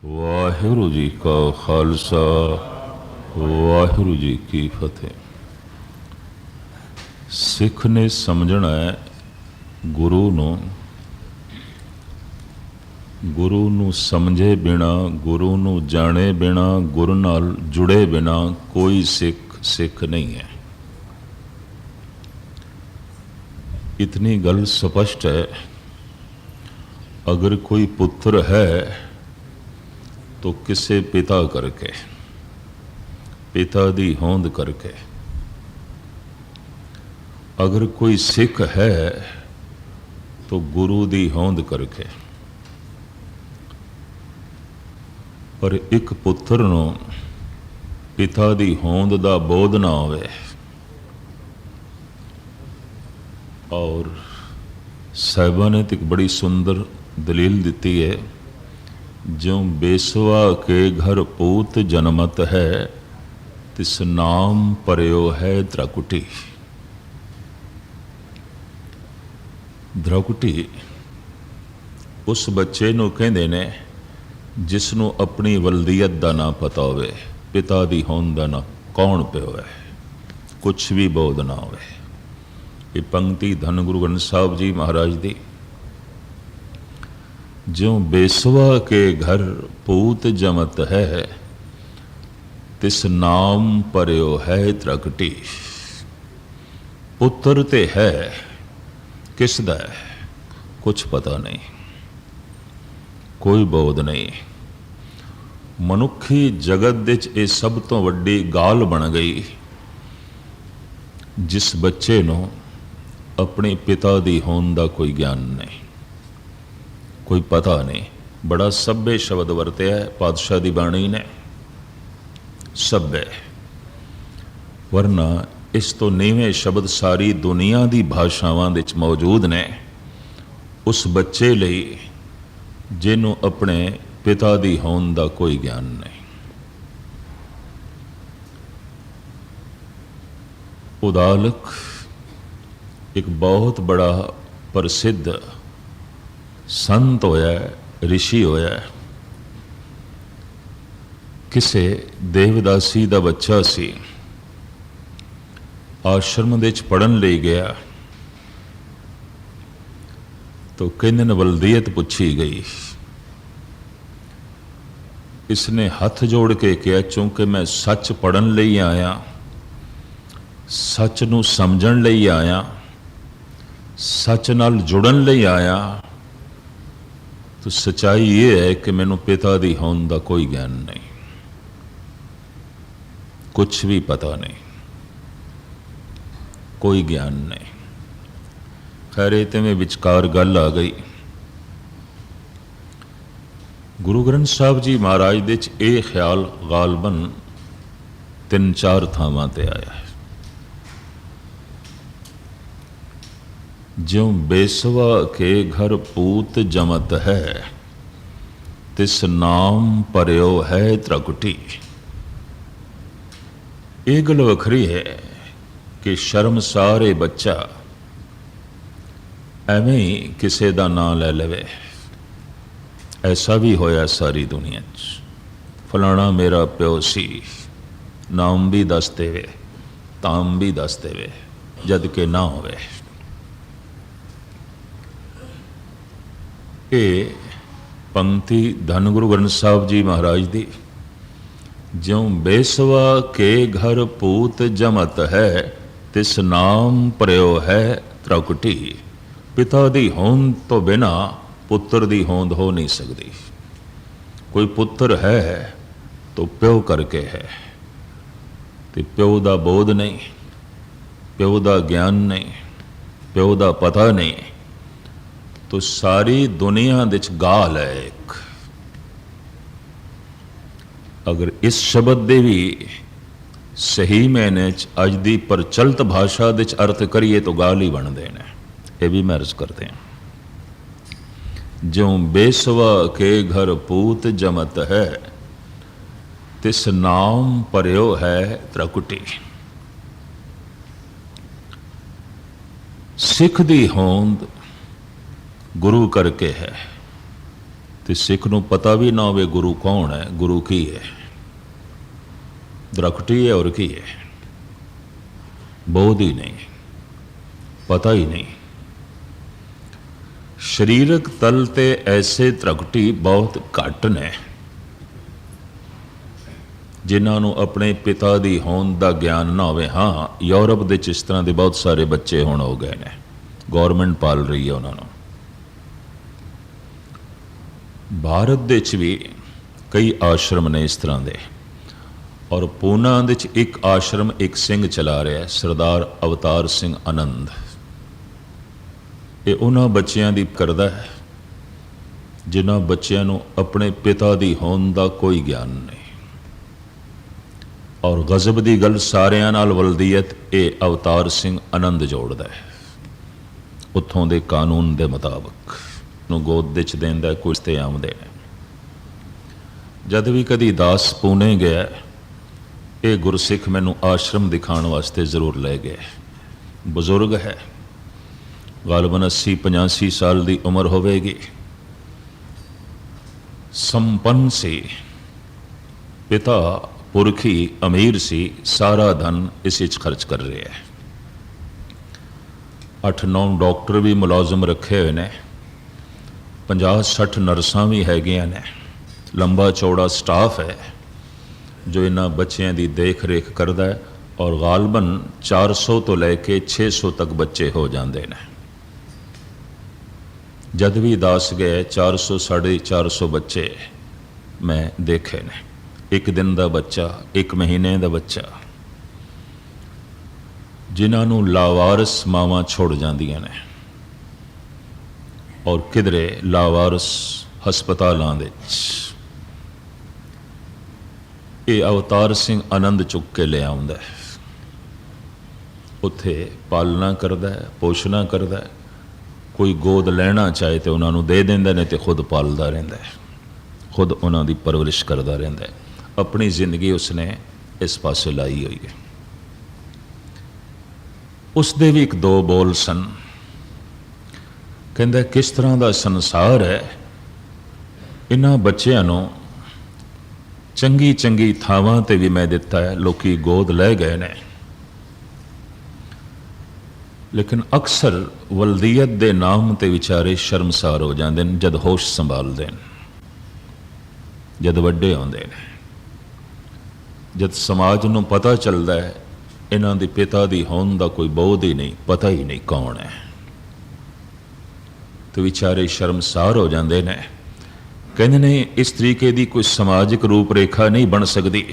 वाहिगुरु जी का खालसा वाहिगुरु जी की फतेह। सिख ने समझना है गुरु नू समझे बिना, गुरु नू जाने बिना, गुरु नाल जुड़े बिना कोई सिख नहीं है। इतनी गल स्पष्ट है, अगर कोई पुत्र है तो किसे पिता करके, पिता दी होंद करके। अगर कोई सिख है तो गुरु दी होंद करके। पर एक पुत्र नूं पिता दी होंद दा बोध ना होवे और साहिबा ने तो एक बड़ी सुंदर दलील दी है, ज्यों बेसवा के घर पूत जन्मत है तिस नाम परयो है द्रकुटी। द्रकुटी उस बच्चे नूं कहंदे ने जिसनों अपनी वल्दीयत का ना पता होवे, पिता दी होंद दा ना कौन प्यो है, कुछ भी बोध ना होवे। ये पंक्ति धन गुरु ग्रंथ साहब जी महाराज दी। ज्यों बेसवा के घर पूत जमत है तिस नाम परयो है त्रकटी। पुत्र ते है, किस दा है कुछ पता नहीं, कोई बोध नहीं। मनुखी जगत विच ये सब तो वड्डी गाल बन गई, जिस बच्चे नूं अपने पिता दी होंद दा कोई ज्ञान नहीं, कोई पता नहीं। बड़ा सभ्य शब्द वरत्या है पातशाह दी बाणी ने, सभ्य। वरना इस तो नीवें शब्द सारी दुनिया दी भाषावां विच मौजूद ने उस बच्चे लई जिन्हों अपने पिता दी होंद दा कोई ज्ञान नहीं। उदालक एक बहुत बड़ा प्रसिद्ध संत होया, ऋषि होया। किसे देवदासी दा बच्चा सी, आश्रम दे च पढ़न ले गया तो कहने वल्दीयत पूछी गई। इसने हथ जोड़ के कहा, चूंकि मैं सच पढ़न लई आया, सच नूं समझण लई आया, सच नाल जुड़न लई आया, तो सच्चाई ये है कि मैनू पिता दी होंद दा कोई ज्ञान नहीं, कुछ भी पता नहीं, कोई ज्ञान नहीं। खैर इतने में विचकार गल आ गई। गुरु ग्रंथ साहब जी महाराज दे च ये ख्याल गालबन 3-4 थावां ते आया है। ज्यों बेसवा के घर पूत जमत है तिस नाम परयो है त्रकुटी। ये गल वखरी है कि शर्मसार ये बच्चा एवें ही किसी का नाम ले लेवे। ऐसा भी होया सारी दुनिया च, फलाना मेरा प्यो सी, नाम भी दस देवे, ताम भी दस देवे, जद के ना होवे। ये पंक्ति धन गुरु ग्रंथ साहब जी महाराज दी। ज्यों बेसवा के घर पूत जमत है तिस नाम परयो है त्रकुटी। पिता दी होंद तो बिना पुत्र दी होंद हो नहीं सकती। कोई पुत्र है तो प्यो करके है, तो प्यो दा बोध नहीं, प्यो दा ज्ञान नहीं, प्यो दा पता नहीं, तो सारी दुनिया विच गाल है एक। अगर इस शब्द दे भी सही मैने अज दी प्रचलित भाषा विच अर्थ करिए तो गाल ही बनते हैं। ये भी महर्ज करते हैं। ज्यों बेसवा के घर पूत जमत है तिस नाम परयो है त्रकुटी। सिख दी होंद गुरु करके है ਤੇ ਸਿੱਖ ਨੂੰ ਪਤਾ ਵੀ ਨਾ ਹੋਵੇ ਗੁਰੂ ਕੌਣ ਹੈ, ਗੁਰੂ ਕੀ ਹੈ, ਦਰਖਟੀ ਹੈ ਔਰ ਕੀ ਹੈ, ਬੋਧ ਹੀ ਨਹੀਂ, ਪਤਾ ਹੀ ਨਹੀਂ। ਸਰੀਰਕ ਤਲ ਤੇ ਐਸੇ ਦਰਖਟੀ ਬਹੁਤ ਘੱਟ ਨੇ ਜਿਨ੍ਹਾਂ ਨੂੰ ਆਪਣੇ ਪਿਤਾ ਦੀ ਹੋਂਦ ਦਾ ਗਿਆਨ ਨਾ ਹੋਵੇ। ਹਾਂ, ਯੂਰਪ ਦੇ ਇਸ ਤਰ੍ਹਾਂ ਦੇ ਬਹੁਤ ਸਾਰੇ ਬੱਚੇ ਹੁਣ ਹੋ ਗਏ ਨੇ, ਗੌਰਮੈਂਟ ਪਾਲ ਰਹੀ ਹੈ ਉਹਨਾਂ ਨੂੰ। ਭਾਰਤ ਦੇ ਵਿੱਚ ਵੀ ਕਈ ਆਸ਼ਰਮ ਨੇ ਇਸ ਤਰ੍ਹਾਂ ਦੇ, ਔਰ ਪੂਨਾ ਦੇ ਵਿੱਚ ਇੱਕ ਆਸ਼ਰਮ ਇੱਕ ਸਿੰਘ ਚਲਾ ਰਿਹਾ, ਸਰਦਾਰ ਅਵਤਾਰ ਸਿੰਘ ਆਨੰਦ। ਇਹ ਉਹਨਾਂ ਬੱਚਿਆਂ ਦੀ ਕਰਦਾ ਹੈ ਜਿਨ੍ਹਾਂ ਬੱਚਿਆਂ ਨੂੰ ਆਪਣੇ ਪਿਤਾ ਦੀ ਹੋਂਦ ਦਾ ਕੋਈ ਗਿਆਨ ਨਹੀਂ। ਔਰ ਗਜ਼ਬ ਦੀ ਗੱਲ, ਸਾਰਿਆਂ ਨਾਲ ਵਲਦੀਅਤ ਇਹ ਅਵਤਾਰ ਸਿੰਘ ਆਨੰਦ ਜੋੜਦਾ ਹੈ। ਉੱਥੋਂ ਦੇ ਕਾਨੂੰਨ ਦੇ ਮੁਤਾਬਕ ਨੂੰ ਗੋਦ ਦੇ 'ਚ ਦੇਂਦਾ, ਕੁਝ ਤੇ ਆਉਂਦੇ ਨੇ। ਜਦ ਵੀ ਕਦੀ ਦਾਸ ਪੂਨੇ ਗਿਆ, ਇਹ ਗੁਰਸਿੱਖ ਮੈਨੂੰ ਆਸ਼ਰਮ ਦਿਖਾਉਣ ਵਾਸਤੇ ਜ਼ਰੂਰ ਲੈ ਗਏ। ਬਜ਼ੁਰਗ ਹੈ, ਗਾਲਬਨ 80-85 ਸਾਲ ਦੀ ਉਮਰ ਹੋਵੇਗੀ। ਸੰਪੰਨ ਸੀ, ਪਿਤਾ ਪੁਰਖੀ ਅਮੀਰ ਸੀ, ਸਾਰਾ ਧਨ ਇਸ ਵਿੱਚ ਖਰਚ ਕਰ ਰਿਹਾ ਹੈ। 8-9 ਡਾਕਟਰ ਵੀ ਮੁਲਾਜ਼ਮ ਰੱਖੇ ਹੋਏ ਨੇ, 50-60 ਨਰਸਾਂ ਵੀ ਹੈਗੀਆਂ ਨੇ, ਲੰਬਾ ਚੌੜਾ ਸਟਾਫ ਹੈ ਜੋ ਇਹਨਾਂ ਬੱਚਿਆਂ ਦੀ ਦੇਖ ਰੇਖ ਕਰਦਾ ਹੈ। ਔਰ ਗਾਲਬਨ 400 ਤੋਂ ਲੈ ਕੇ 600 ਤੱਕ ਬੱਚੇ ਹੋ ਜਾਂਦੇ ਨੇ। ਜਦ ਵੀ ਦਾਸ ਗਏ 400-450 ਬੱਚੇ ਮੈਂ ਦੇਖੇ ਨੇ। ਇੱਕ ਦਿਨ ਦਾ ਬੱਚਾ, ਇੱਕ ਮਹੀਨੇ ਦਾ ਬੱਚਾ, ਜਿਨ੍ਹਾਂ ਨੂੰ ਲਾਵਾਰਸ ਮਾਵਾਂ ਛੋੜ ਜਾਂਦੀਆਂ ਨੇ, ਔਰ ਕਿਧਰੇ ਲਾਵਾਰਸ ਹਸਪਤਾਲਾਂ ਦੇ ਵਿੱਚ ਇਹ ਅਵਤਾਰ ਸਿੰਘ ਆਨੰਦ ਚੁੱਕ ਕੇ ਲੈ ਆਉਂਦਾ ਹੈ। ਉੱਥੇ ਪਾਲਣਾ ਕਰਦਾ ਹੈ, ਪੋਸ਼ਣਾ ਕਰਦਾ ਹੈ। ਕੋਈ ਗੋਦ ਲੈਣਾ ਚਾਹੇ ਤੇ ਉਹਨਾਂ ਨੂੰ ਦੇ ਦਿੰਦਾ, ਨੇ ਤੇ ਖੁਦ ਪਾਲਦਾ ਰਹਿੰਦਾ ਹੈ, ਖੁਦ ਉਹਨਾਂ ਦੀ ਪਰਵਰਿਸ਼ ਕਰਦਾ ਰਹਿੰਦਾ ਹੈ। ਆਪਣੀ ਜ਼ਿੰਦਗੀ ਉਸਨੇ ਇਸ ਪਾਸੇ ਲਾਈ ਹੋਈ ਹੈ। ਉਸਦੇ ਵੀ ਇੱਕ ਦੋ ਬੋਲ ਸਨ। ਕਹਿੰਦਾ, ਕਿਸ ਤਰ੍ਹਾਂ ਦਾ ਸੰਸਾਰ ਹੈ, ਇਹਨਾਂ ਬੱਚਿਆਂ ਨੂੰ ਚੰਗੀ ਚੰਗੀ ਥਾਵਾਂ ਤੇ ਵੀ ਮੈਂ ਦਿੱਤਾ ਹੈ, ਲੋਕੀ ਗੋਦ ਲੈ ਗਏ ਨੇ, ਲੇਕਿਨ ਅਕਸਰ ਵਲਦੀਅਤ ਦੇ ਨਾਮ ਤੇ ਵਿਚਾਰੇ ਸ਼ਰਮਸਾਰ ਹੋ ਜਾਂਦੇ ਨੇ ਜਦ ਹੋਸ਼ ਸੰਭਾਲਦੇ ਨੇ, ਜਦ ਵੱਡੇ ਆਉਂਦੇ ਨੇ, ਜਦ ਸਮਾਜ ਨੂੰ ਪਤਾ ਚੱਲਦਾ ਹੈ ਇਹਨਾਂ ਦੇ ਪਿਤਾ ਦੀ ਹੋਂਦ ਦਾ ਕੋਈ ਬੋਧ ਹੀ ਨਹੀਂ, ਪਤਾ ਹੀ ਨਹੀਂ ਕੌਣ ਹੈ, ਤੇ ਵਿਚਾਰੇ ਸ਼ਰਮਸਾਰ ਹੋ ਜਾਂਦੇ ਨੇ। ਕਹਿੰਦੇ ਨੇ ਇਸ ਤਰੀਕੇ ਦੀ ਕੋਈ ਸਮਾਜਿਕ ਰੂਪ ਰੇਖਾ ਨਹੀਂ ਬਣ ਸਕਦੀ,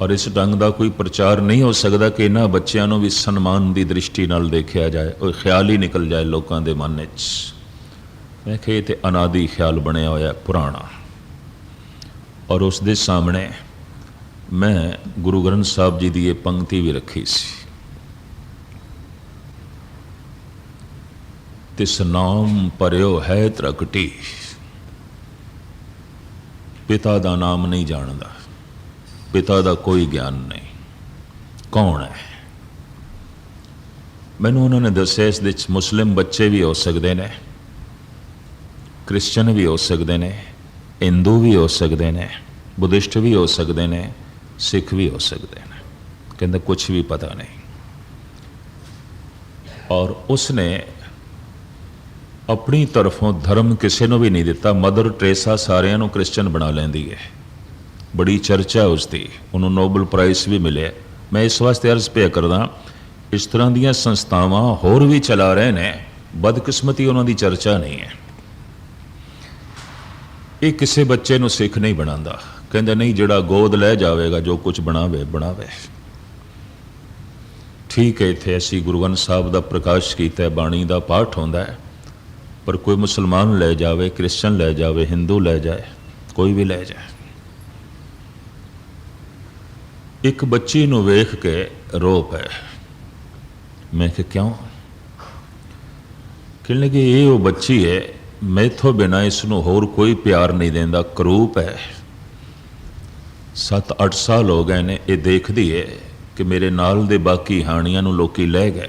ਔਰ ਇਸ ਢੰਗ ਦਾ ਕੋਈ ਪ੍ਰਚਾਰ ਨਹੀਂ ਹੋ ਸਕਦਾ ਕਿ ਇਹਨਾਂ ਬੱਚਿਆਂ ਨੂੰ ਵੀ ਸਨਮਾਨ ਦੀ ਦ੍ਰਿਸ਼ਟੀ ਨਾਲ ਦੇਖਿਆ ਜਾਏ, ਉਹ ਖਿਆਲ ਹੀ ਨਿਕਲ ਜਾਏ ਲੋਕਾਂ ਦੇ ਮਨ ਵਿੱਚ। ਮੈਂ ਕਿਹਾ ਇਹ ਤੇ ਅਨਾਦੀ ਖਿਆਲ ਬਣਿਆ ਹੋਇਆ ਪੁਰਾਣਾ। ਔਰ ਉਸ ਦੇ ਸਾਹਮਣੇ ਮੈਂ ਗੁਰੂ ਗ੍ਰੰਥ ਸਾਹਿਬ ਜੀ ਦੀ ਇਹ ਪੰਕਤੀ ਵੀ ਰੱਖੀ ਸੀ, ਤਿਸ ਨਾਮ ਭਰਿਓ ਹੈ ਤ੍ਰਕਟੀ। ਪਿਤਾ ਦਾ ਨਾਮ ਨਹੀਂ ਜਾਣਦਾ, ਪਿਤਾ ਦਾ ਕੋਈ ਗਿਆਨ ਨਹੀਂ, ਕੌਣ ਹੈ। ਮੈਨੂੰ ਉਹਨਾਂ ਨੇ ਦੱਸਿਆ ਇਸ ਦੇ ਵਿੱਚ ਮੁਸਲਿਮ ਬੱਚੇ ਵੀ ਹੋ ਸਕਦੇ ਨੇ, ਕ੍ਰਿਸਚਨ ਵੀ ਹੋ ਸਕਦੇ ਨੇ, ਹਿੰਦੂ ਵੀ ਹੋ ਸਕਦੇ ਨੇ, ਬੁੱਧਿਸਟ ਵੀ ਹੋ ਸਕਦੇ ਨੇ, ਸਿੱਖ ਵੀ ਹੋ ਸਕਦੇ ਨੇ। ਕਹਿੰਦਾ ਕੁਛ ਵੀ ਪਤਾ ਨਹੀਂ। ਔਰ ਉਸਨੇ ਆਪਣੀ ਤਰਫੋਂ ਧਰਮ ਕਿਸੇ ਨੂੰ ਵੀ ਨਹੀਂ ਦਿੱਤਾ। ਮਦਰ ਟਰੇਸਾ ਸਾਰਿਆਂ ਨੂੰ ਕ੍ਰਿਸਚਨ ਬਣਾ ਲੈਂਦੀ ਹੈ, ਬੜੀ ਚਰਚਾ ਉਸਦੀ, ਉਹਨੂੰ ਨੋਬਲ ਪ੍ਰਾਈਜ਼ ਵੀ ਮਿਲਿਆ। ਮੈਂ ਇਸ ਵਾਸਤੇ ਅਰਜ਼ ਪਿਆ ਕਰਦਾ, ਇਸ ਤਰ੍ਹਾਂ ਦੀਆਂ ਸੰਸਥਾਵਾਂ ਹੋਰ ਵੀ ਚਲਾ ਰਹੇ ਨੇ, ਬਦਕਿਸਮਤੀ ਉਹਨਾਂ ਦੀ ਚਰਚਾ ਨਹੀਂ ਹੈ। ਇਹ ਕਿਸੇ ਬੱਚੇ ਨੂੰ ਸਿੱਖ ਨਹੀਂ ਬਣਾਉਂਦਾ। ਕਹਿੰਦਾ ਨਹੀਂ, ਜਿਹੜਾ ਗੋਦ ਲੈ ਜਾਵੇਗਾ, ਜੋ ਕੁਝ ਬਣਾਵੇ ਬਣਾਵੇ। ਠੀਕ ਹੈ, ਇੱਥੇ ਅਸੀਂ ਗੁਰੂ ਗ੍ਰੰਥ ਸਾਹਿਬ ਦਾ ਪ੍ਰਕਾਸ਼ ਕੀਤਾ, ਬਾਣੀ ਦਾ ਪਾਠ ਹੁੰਦਾ ਹੈ, ਪਰ ਕੋਈ ਮੁਸਲਮਾਨ ਲੈ ਜਾਵੇ, ਕ੍ਰਿਸਚਨ ਲੈ ਜਾਵੇ, ਹਿੰਦੂ ਲੈ ਜਾਏ, ਕੋਈ ਵੀ ਲੈ ਜਾਏ। ਇੱਕ ਬੱਚੀ ਨੂੰ ਵੇਖ ਕੇ ਰੋ ਪਏ। ਮੈਂ ਕਿਹਾ ਕਿਉਂ? ਕਹਿਣ ਲੱਗੇ ਇਹ ਉਹ ਬੱਚੀ ਹੈ, ਮੈਥੋਂ ਬਿਨਾਂ ਇਸ ਨੂੰ ਹੋਰ ਕੋਈ ਪਿਆਰ ਨਹੀਂ ਦਿੰਦਾ, ਕਰੂਪ ਹੈ। 7-8 ਸਾਲ ਹੋ ਗਏ ਨੇ ਇਹ ਦੇਖਦੀ ਹੈ ਕਿ ਮੇਰੇ ਨਾਲ ਦੇ ਬਾਕੀ ਹਾਣੀਆਂ ਨੂੰ ਲੋਕੀ ਲੈ ਗਏ,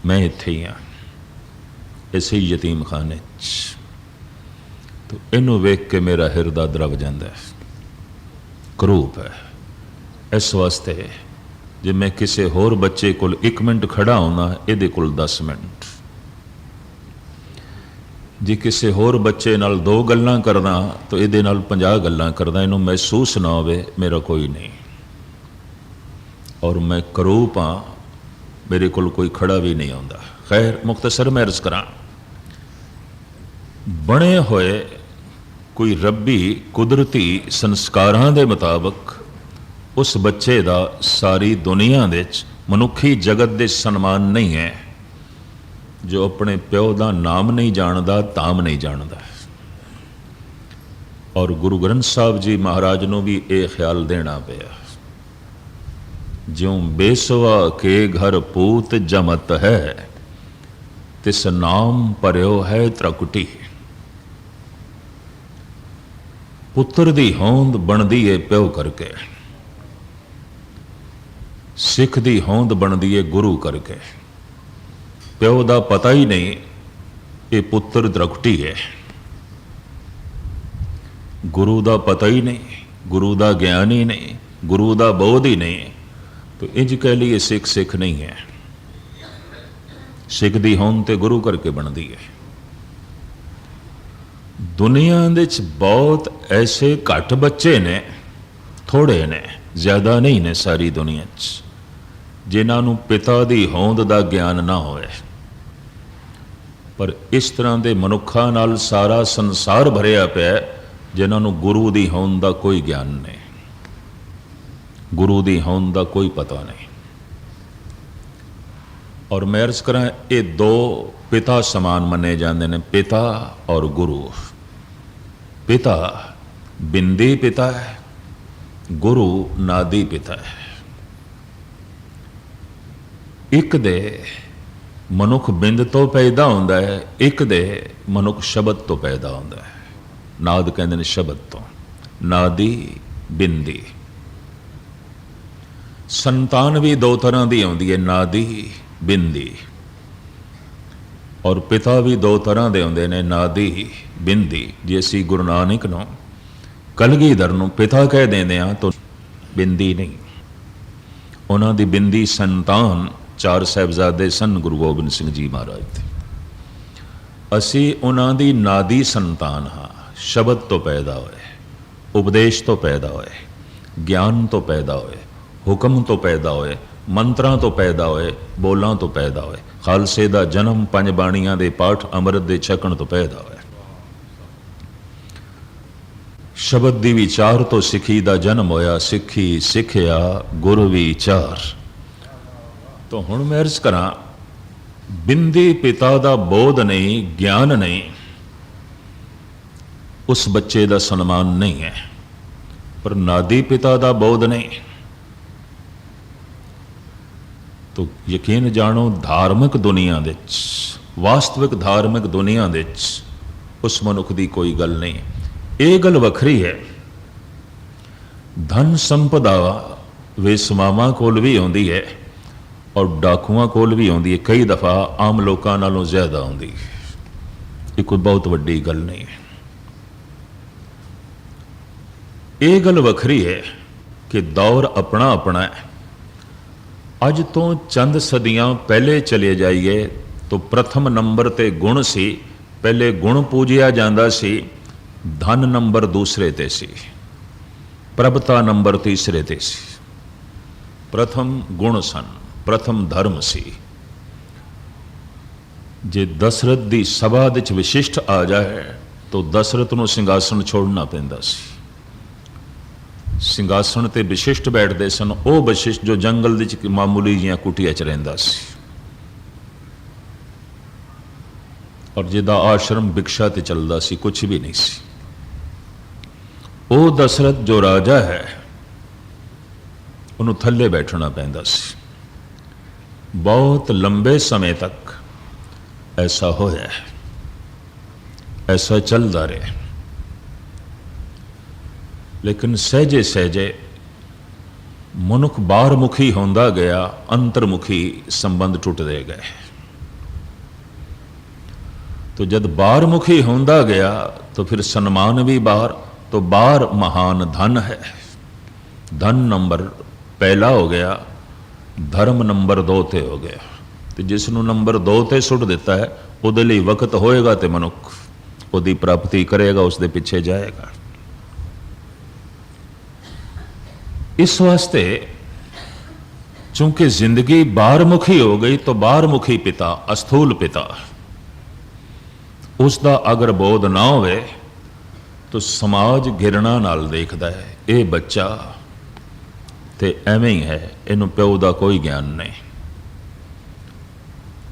ਮੈਂ ਇੱਥੇ ਹੀ ਹਾਂ। इसे यतीम खाने तो इनू वेख के मेरा हिरदा द्रव जाता है, करूप है। इस वास्ते जे मैं किसी होर बच्चे को 1 मिनट खड़ा होना, ये कोल 10 मिनट, जे किसी होर बच्चे नाल 2 गल्लां करना तो ये 50 गल्लां करदा, इनू महसूस ना होवे मेरा कोई नहीं। और मैं करूप हाँ, मेरे कोल कोई खड़ा भी नहीं आउंदा। खैर मुख्तसर मैं अर्ज करा, बने होए कोई रब्बी कुदरती संस्कारां दे मुताबक उस बच्चे दा सारी दुनिया दे मनुखी जगत दे सन्मान नहीं है जो अपने प्यो का नाम नहीं जानता, धाम नहीं जानता। और गुरु ग्रंथ साहब जी महाराज को भी ये ख्याल देना पिया, ज्यों बेसवा के घर पूत जमत है, तिस नाम परयो है त्रकुटी। पुत्र दी होंद बनदी है प्यो करके, सिख दी होंद बनदी है गुरु करके। प्यो का पता ही नहीं ये पुत्र त्रकुटी है, गुरु का पता ही नहीं, गुरु का ज्ञान ही नहीं, गुरु का बोध ही नहीं, तो इंज कह लिए सिख सिख नहीं है। सिख दी होंद ते गुरु करके बनती है। दुनिया दे बहुत ऐसे घट बच्चे ने, थोड़े ने, ज्यादा नहीं ने सारी दुनिया जिन्हों पिता की होंद का ज्ञान ना होए। पर इस तरह के मनुखा नाल सारा संसार भरिया पिया जिन्होंने गुरु की होंद का कोई ज्ञान नहीं, गुरु की होंद का कोई पता नहीं। और मैं अर्ज करा, ये 2 पिता समान मने जाते हैं, पिता और गुरु। पिता बिंदी पिता है, गुरु नादी पिता है। एक दे मनुख बिंद तो पैदा होता है, एक दे मनुख शब्द तो पैदा होता है। नाद कहते हैं शब्द तो, नादी बिंदी। संतान भी 2 तरह की आती है, नादी बिंदी। और पिता भी 2 तरह के होंगे ने, नादी बिंदी। जे असी गुरु नानक नूं कलगीधर नूं पिता कह देंदे हां तो बिंदी नहीं, उन्हां दी बिंदी संतान 4 साहिबजादे सन गुरु गोबिंद सिंह जी महाराज थे। असी उन्हां दी नादी संतान हाँ। शब्द तो पैदा होए, उपदेश तो पैदा होए, ज्ञान तो पैदा होए, हुक्म तो पैदा होए, मंत्रां तो पैदा होए, बोलां तो पैदा होए। खालसे दा जन्म 5 बाणियां दे पाठ अमृत दे छकण तो पैदा होए। शब्द दी विचार तो सिखी दा जन्म होया, सिखी सिखिया गुरु विचार। तो हुण मैं अर्ज करा, बिंदी पिता दा बोध नहीं, ज्ञान नहीं, उस बच्चे दा सन्मान नहीं है। पर नादी पिता दा बोध नहीं, तो यकीन जानो धार्मिक दुनिया दे, वास्तविक धार्मिक दुनिया दे उस मनुख की कोई गल नहीं। ये गल वखरी है, धन संपदा वेसमावां कोल भी आउंदी है और डाकुआं कोल भी आउंदी है। कई दफ़ा आम लोगों नालों ज्यादा आउंदी है। ये कोई बहुत वड्डी गल नहीं है। ये गल वखरी है कि दौर अपना अपना है। अज तो चंद सदियां पहले चले जाइए तो प्रथम नंबर ते गुण सी, पहले गुण पूजिया जाता सी, धन नंबर दूसरे ते सी, प्रभता नंबर तीसरे ते सी। प्रथम गुण सन, प्रथम धर्म सी। जे दशरथ की सभा विच विशिष्ट आ जाए तो दशरथ नूं सिंघासन छोड़ना पैंदा सी। सिंघासन ते विशिष्ट बैठते सन वो विशिष्ट जो जंगल विच मामूली जिहियां कुटिया च रहिंदा सी और जिहदा आश्रम भिक्षा ते चलदा सी, कुछ भी नहीं सी। वो दशरथ जो राजा है उन्होंने थल्ले बैठना पैंदा सी। बहुत लंबे समय तक ऐसा होया, ऐसा चलता रहे। लेकिन सहजे सहजे मनुख बाहरमुखी होंदा गया, अंतर्मुखी संबंध टुटते गए। तो जब बाहरमुखी होंदा गया तो फिर सन्मान भी बाहर, तो बाहर महान धन है। धन नंबर पहला हो गया, धर्म नंबर 2 ते हो गया। तो जिसनों नंबर 2 ते सुट दिता है उहदे लई वक्त होएगा तो मनुख उहदी प्राप्ति करेगा, उसके पिछे जाएगा। इस वास्ते चूंकि जिंदगी बाहरमुखी हो गई तो बाहरमुखी पिता, अस्थूल पिता, उसका अगर बोध ना होवे तो समाज घिरना नाल देखदा है, ये बच्चा तो एवें ही है, इनू प्यो का कोई ज्ञान नहीं।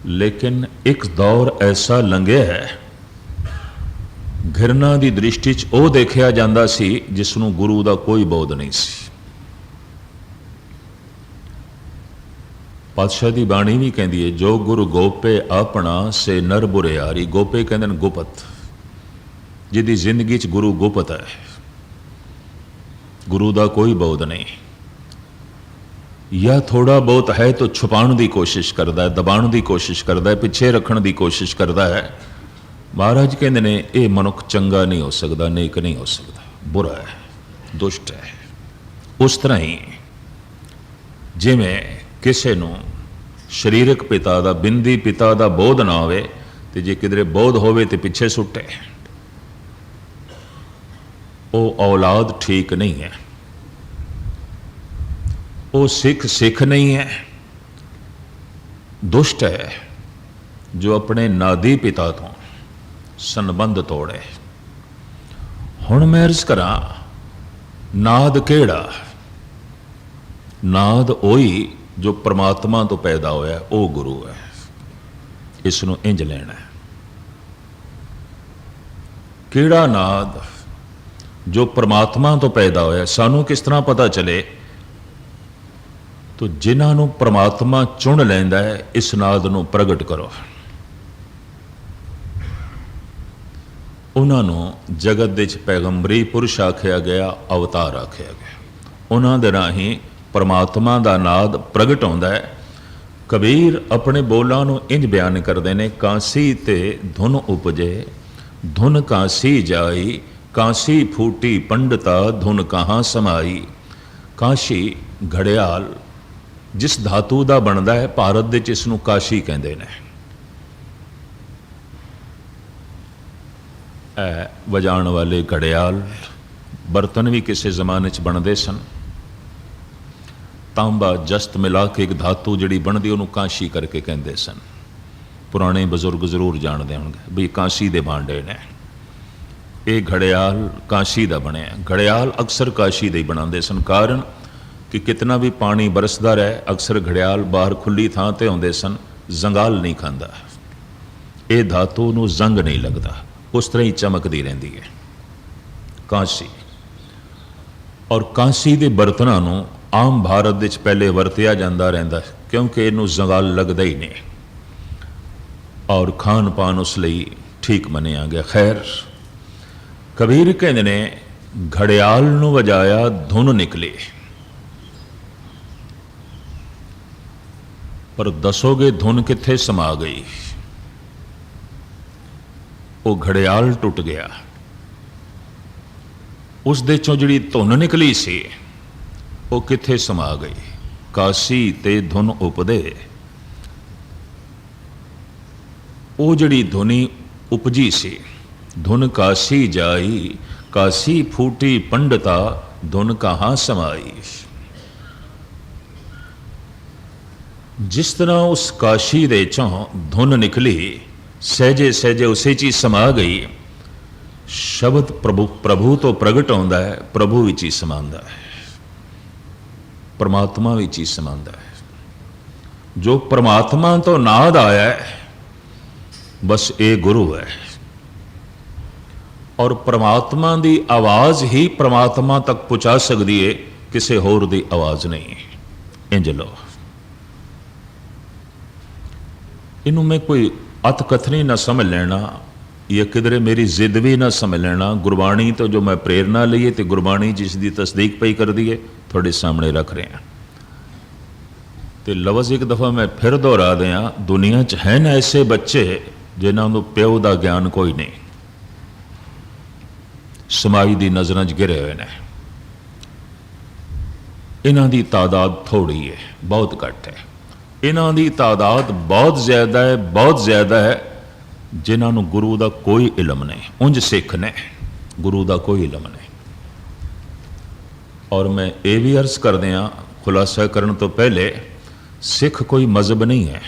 लेकिन एक दौर ऐसा लंघिया है, घिरना की दृष्टि च वो देखा जाता सी जिसनों गुरु का कोई बोध नहीं सी। पातशाह की बाणी भी कहती है, जो गुरु गोपे अपना से नर बुरे यारी। गोपे कहते हैं गुपत, जिहदी जिंदगी च गुरु गुपत है, गुरु का कोई बोध नहीं, या थोड़ा बहुत है तो छुपाने की कोशिश करता है, दबाने की कोशिश करता है, पिछे रखने की कोशिश करता है। महाराज कहते ने ये मनुख चंगा नहीं हो सकता, नेक नहीं हो सकता, बुरा है, दुष्ट है। उस तरह ही जिमें किसी नूं शरीरक पिता का, बिंदी पिता का बोध ना होवे ते जे किधरे बोध होवे ते पिछे सुटे, वो औलाद ठीक नहीं है, वो सिख नहीं है, दुष्ट है, जो अपने नादी पिता तो संबंध तोड़े। हुण मैं अर्ज करा, नाद केड़ा? नाद ओही जो परमात्मा तो पैदा होया, वो गुरु है। इसनों इंज लेना है। केड़ा नाद? जो परमात्मा तो पैदा होया। सानू किस तरह पता चले? तो जिन्होंने परमात्मा चुन लैंदा है, इस नाद नूं प्रगट करो। उन्होंने जगत दे विच पैगंबरी पुरुष आख्या गया, अवतार आख्या गया। उन्हों दे राही परमात्मा का नाद प्रगट होंदा है। कबीर अपने बोलों नूं इंज बयान करते हैं, कांसी ते धुन उपजे, धुन कांसी जाई, कांसी फूटी पंडिता, धुन कहाँ समाई। काशी घड़ियाल जिस धातु का बनता है, भारत दे विच इसनूं काशी कहते हैं। वजाण वाले घड़ियाल बर्तन भी किसी जमाने च बनते सन। तांबा जस्त मिला के एक धातु जिहड़ी बनती उन्होंने कांशी करके कहते सन। पुराने बजुर्ग जरूर जानते होंगे भी कांसी दे भांडे ने। ये घड़ियाल कांसी का बनया। घड़ियाल अक्सर काशी दे बनाते सन, कारण कि कितना भी पानी बरसदा रहे, अक्सर घड़ियाल बाहर खुली थां ते आउंदे सन। जंगाल नहीं खांदा, ये धातु नूं जंग नहीं लगता, उस तरह ही चमकती रहती है कांसी। और कांसी के बर्तनों नूं आम भारत विच पहले वरतिया जाता रहिंदा, क्योंकि इनू जंगाल लगता ही नहीं और खान पान उस लई ठीक मनिया गया। खैर, कबीर कहते ने घड़ियाल नूं वजाया धुन निकली, पर दसोगे धुन कित्थे समा गई? वो घड़ियाल टुट गया। उस दे चों जिहड़ी धुन निकली सी वो कित्थे समा गई? कासी ते धुन उपदे। वो जिहड़ी धुनी उपजी सी, धुन काशी जाई, काशी फूटी पंडिता, धुन कहाँ समाई। जिस तरह उस काशी दे चों धुन निकली, सहजे सहजे उसे चीज समा गई। शब्द प्रभु तो प्रगट होंदा है, प्रभु विच ही समांदा है, परमात्मा विच ही समांदा है। जो परमात्मा तो नाद आया है, बस ये गुरु है। और परमात्मा की आवाज़ ही परमात्मा तक पहुँचा सकती है, किसी होर की आवाज़ नहीं। इंज लो, इनू मैं कोई अत कथनी ना समझ लेना, या किधरे मेरी जिद भी ना समझ लेना। गुरबाणी तो जो मैं प्रेरणा ली है, तो गुरबाणी जिसकी तस्दीक पई कर दी है, थोड़े सामने रख रहे हैं। तो लफ्ज़ एक दफ़ा मैं फिर दोहरा दें, दुनिया च हैं ऐसे बच्चे जिन्हां नूं प्यो दा ज्ञान कोई नहीं, समाज दी नज़रां 'च घिरे हुए ने। इन्हां दी तादाद थोड़ी है, बहुत घट है। इन्हां दी तादाद बहुत ज़्यादा है, बहुत ज़्यादा है जिन्हां नूं गुरु दा कोई इलम नहीं। उंज सिख ने, गुरु दा कोई इलम नहीं। और मैं ये भी अर्ज कर दियाँ खुलासा करने तो पहले, सिख कोई मजहब नहीं है,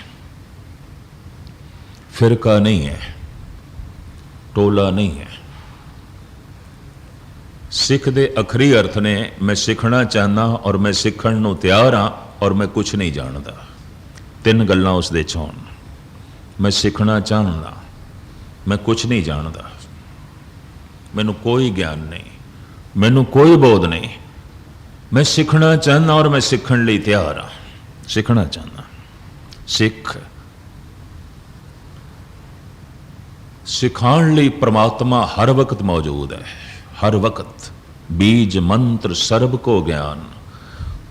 फिरका नहीं है, टोला नहीं है। सिख दे अखरी अर्थ ने मैं सीखना चाहना और मैं सीखण नूं तैयार हाँ और मैं कुछ नहीं जानता। तीन गल्लां उस दे च होण। मैं सीखना चाहना, मैं कुछ नहीं जानता, मैनू कोई ज्ञान नहीं, मैनू कोई बोध नहीं। मैं सीखना चाहना और मैं सीखण लई तैयार हाँ। सीखना चाहना, सिख सिखाण लई परमात्मा हर वक्त मौजूद है, हर वक्त। बीज मंत्र सर्ब को ज्ञान,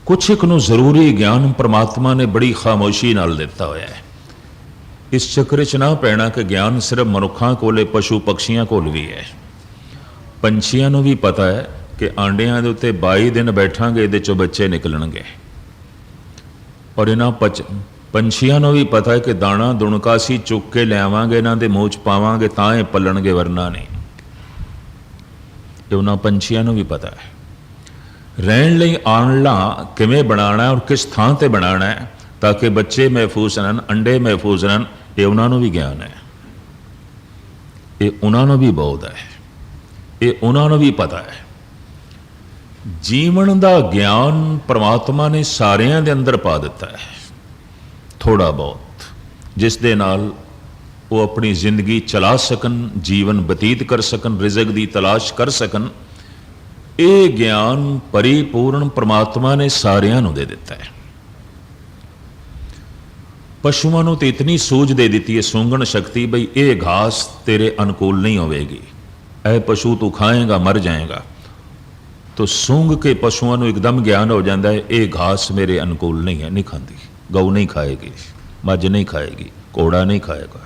कुछ एक नूं जरूरी ज्ञान परमात्मा ने बड़ी खामोशी नाल दिता होया है। इस चक्कर च ना पैना कि ज्ञान सिर्फ मनुखां कोले, पशु पक्षियां कोल भी है। पंछियां नूं भी पता है कि आंडियां दे उत्ते 22 दिन बैठांगे इहदे चों बच्चे निकलणगे। और इन्हां पंछियां नूं भी पता है कि दाणा दुणका असीं चुक के लियावांगे, इन्हां दे मूँह च पावांगे तां ये पलणगे, वरना नहीं। ये उन्हां पंछियां नूं भी पता है। रहण लई आलना किवें बनाना और किस थां ते बनाना है ताकि बच्चे महफूज रहन, अंडे महफूज रहन, ये उन्हां नूं भी ज्ञान है। ये उन्हां नूं भी बोध है, ये उन्हां नूं भी पता है। जीवन का ज्ञान परमात्मा ने सारियां दे अंदर पा दिता है, थोड़ा बहुत, जिस दे नाल वो अपनी जिंदगी चला सकन, जीवन बतीत कर सकन, रिजक की तलाश कर सकन। ये ज्ञान परिपूर्ण परमात्मा ने सारियां नूं दे दिता है। पशुओं नूं तो इतनी सूझ दे दी है, सूंघण शक्ति, बई ये घास तेरे अनुकूल नहीं होवेगी, ऐ पशु तू खाएगा मर जाएगा। तो सूंघ के पशुओं को एकदम ज्ञान हो जाता है, ये घास मेरे अनुकूल नहीं है, नहीं खाती। गऊ नहीं खाएगी, मझ नहीं खाएगी, घोड़ा नहीं खाएगा।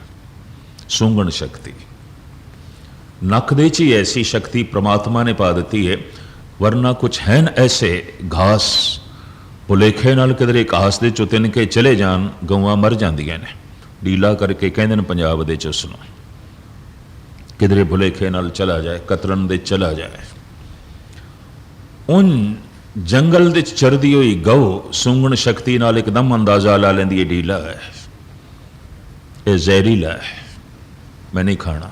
सूंघण शक्ति, नक दे च ही ऐसी शक्ति परमात्मा ने पा दी है। वरना कुछ हैं ऐसे घास भुलेखे नाल किधरे घास दे चों तिन के चले जान, गऊआं मर जांदियां ने। डीला करके कहंदे ने पंजाब दे च उसनूं, किधरे भुलेखे नाल चला जाए, कतरन दे चला जाए। उन जंगल दे चरदी हुई गऊ सूंघण शक्ति नाल एकदम अंदाजा ला लैंदी है, डीला है, ये जहरीला है, मैं नहीं खाना।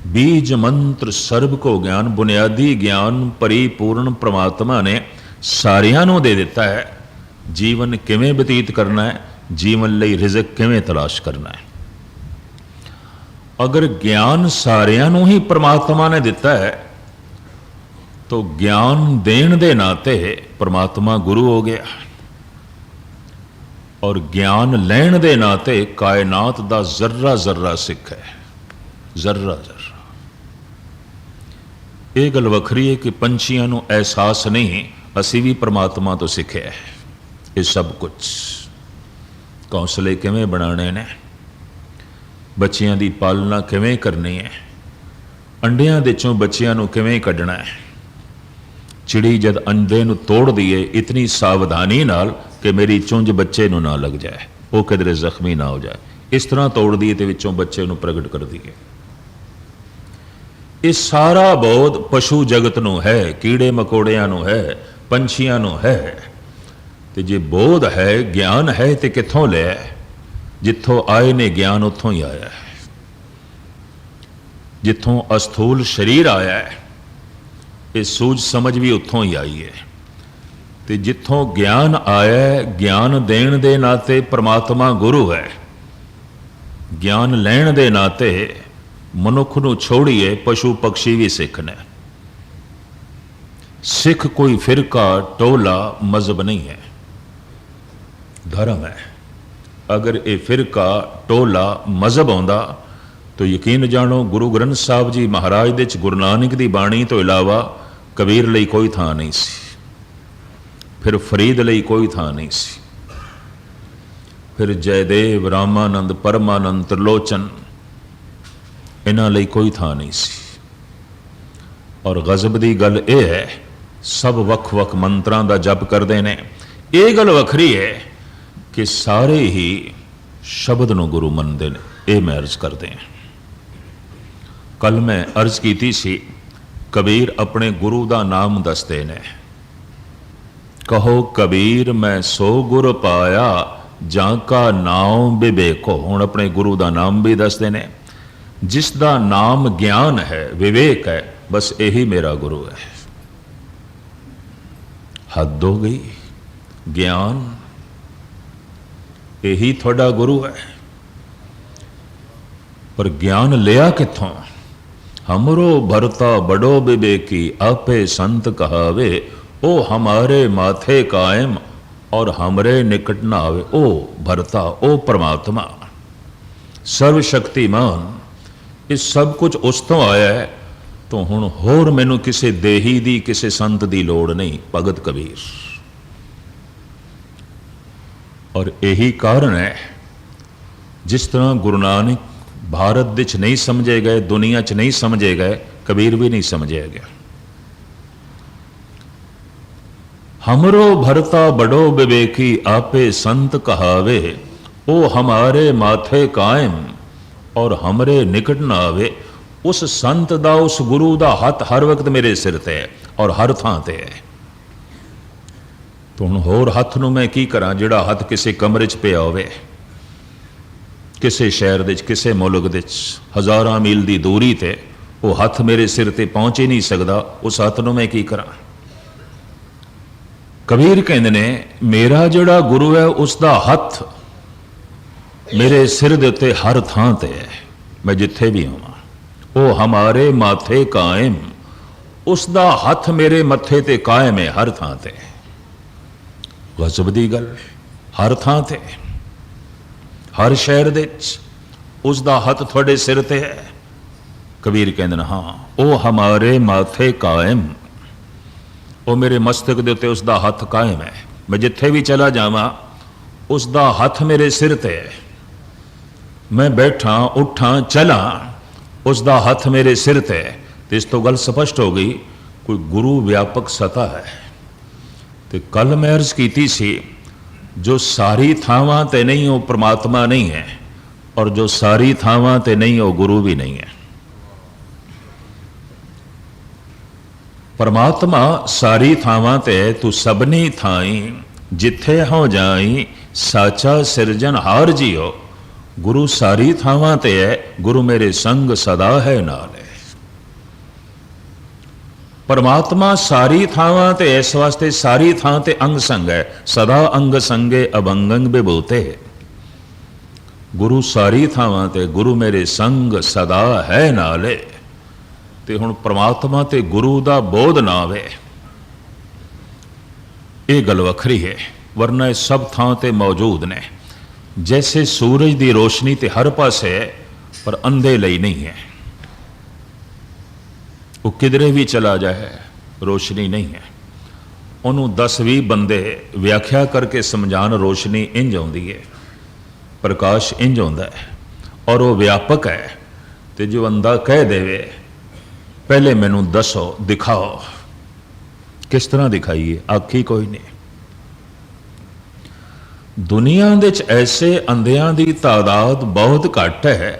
बीज मंत्र सर्ब को ज्ञान, बुनियादी ज्ञान परिपूर्ण परमात्मा ने सारियां नूं दे दिता है। जीवन किवें बतीत करना है, जीवन लई रिजक किवें तलाश करना है। अगर ज्ञान सारियां नूं ही परमात्मा ने दिता है तो ज्ञान देण दे नाते परमात्मा गुरु हो गया, और ज्ञान लैण दे नाते कायनात दा जर्रा जर्रा सिख है, जर्रा जर्रा। ये गल वखरी है कि पंछियां नूं एहसास नहीं, असी भी परमात्मा तो सीखे है ये सब कुछ। घोंसले किवें बनाने ने, बच्चियां दी पालना किवें करनी है, अंडियां दे चों बच्चियां नूं किवें कढना है। चिड़ी जद अंडे नूं तोड़ दिए इतनी सावधानी नाल कि मेरी चुंझ बच्चे नूं ना लग जाए, वो किधरे जख्मी ना हो जाए, इस तरह तोड़ दिए तो विचों बच्चे नूं प्रगट कर दिए। ये सारा बोध पशु जगत नूं है, कीड़े मकोड़ियां नूं है, पंछियां नूं है। ते जे बोध है, ज्ञान है, तो कित्थों लिया? जिथों आए ने ज्ञान उत्थों ही आया है। जिथों अस्थूल शरीर आया है, ये सूझ समझ भी उत्थों ही आई है। तो जिथों ज्ञान आया है, ज्ञान देण दे नाते परमात्मा गुरु है, ज्ञान लैण दे नाते मनुख नूं छोड़िए पशु पक्षी भी सिख ने। सिख कोई फिरका टोला मजहब नहीं है, धर्म है। अगर ये फिरका टोला मजहब आउंदा तो यकीन जानो गुरु ग्रंथ साहब जी महाराज दे गुरु नानक दी बाणी तो इलावा कबीर लई कोई थां नहीं सी, फिर फरीद लई कोई थां नहीं सी। फिर जयदेव, रामानंद, परमानंद, त्रिलोचन, इन्हां लई कोई थां नहीं सी। और गजब की गल यह है, सब वख वख मंत्रां दा जप करते हैं। ये गल वखरी है कि सारे ही शब्द नूं गुरु मनते हैं। ये मैं अर्ज करते हैं। कल मैं अर्ज की सी, कबीर अपने गुरु का नाम दसते ने। कहो कबीर मैं सो गुर पाया, जाका नाम विवेको। हुण अपने गुरु का नाम भी दसते ने। जिसका नाम ज्ञान है, विवेक है, बस यही मेरा गुरु है। हद हो गई। ज्ञान यही थोड़ा गुरु है, पर ज्ञान लिया किथों? हमरो भरता बड़ो विवेकी, आपे संत कहावे, ओ हमारे माथे कायम और हमरे निकट ना आवे। ओ भरता, ओ परमात्मा सर्वशक्तिमान, इस सब कुछ उस तो आया है। तो हुण होर मैनू किसी देही दी, किसी संत दी लोड़ नहीं। भगत कबीर। और यही कारण है, जिस तरह गुरु नानक भारत विच नहीं समझे गए, दुनिया च नहीं समझे गए, कबीर भी नहीं समझे गया। हमरो भरता बड़ो विवेकी, आपे संत कहावे, ओ हमारे माथे कायम और हमरे निकट न आवे। उस संत दा, उस गुरु दा हथ हर वक्त मेरे सिर ते है और हर थां ते है। तो हुण होर हथ नूं मैं की करां, जिहड़ा हथ किसी कमरे च पिया होवे, किसी शहर दे, किसी मुल्क दे, हज़ारां मील की दूरी ते वो हथ मेरे सिर ते पहुँच ही नहीं सकता। उस हथ नूं मैं की करां? कबीर कहंदे ने, मेरा जिहड़ा गुरु है उसका हथ मेरे सिर दे उत्ते हर थां ते है। मैं जिथे भी होवां, वो हमारे माथे कायम, उसका हथ मेरे मत्थे ते कायम है, हर थां ते। गजब दी गल। हर थां ते, हर शहर दे उसका हथ थोड़े सिर ते है। कबीर कहते हैं, हाँ, वो हमारे माथे कायम, वो मेरे मस्तक दे उत्ते उसका हथ कायम है। मैं जिथे भी चला जावां, उसका हथ मेरे सिर ते है। मैं बैठा, उठा, चला, उसका हथ मेरे सिर ते है। तो इस तो गल स्पष्ट हो गई, कोई गुरु व्यापक सतह है। तो कल मैं अर्ज की सी, जो सारी थावां ते नहीं हो परमात्मा नहीं है, और जो सारी थावां ते नहीं हो गुरु भी नहीं है। परमात्मा सारी थावां ते तू सबनी थाई, जिथे हो जाई साचा सिरजन हार जियो। गुरु सारी थावां ते है, गुरु मेरे संग सदा है नाल है। परमात्मा सारी थावां ते, इस वास्ते सारी थां ते अंग संग है। सदा अंग संगे अभंगंग विभूते। गुरु सारी थावां ते, गुरु मेरे संग सदा है नाले। ते हुण परमात्मा ते गुरु दा बोध ना आवे, ये गल वखरी है। वरना ये सब थां ते मौजूद ने। जैसे सूरज की रोशनी ते हर पासे है, पर अंधे लई नहीं है। वो किधरे भी चला जाए, रोशनी नहीं है। उन्होंने 10-20 बंदे व्याख्या करके समझान, रोशनी इंज आउंदी है, प्रकाश इंज आउंदा है, और वो व्यापक है। तो जो बंदा कह देवे, पहले मैनू दसो, दिखाओ, किस तरह दिखाइए? आखी कोई नहीं। दुनिया दे च ऐसे अंधियां की तादाद बहुत घट है,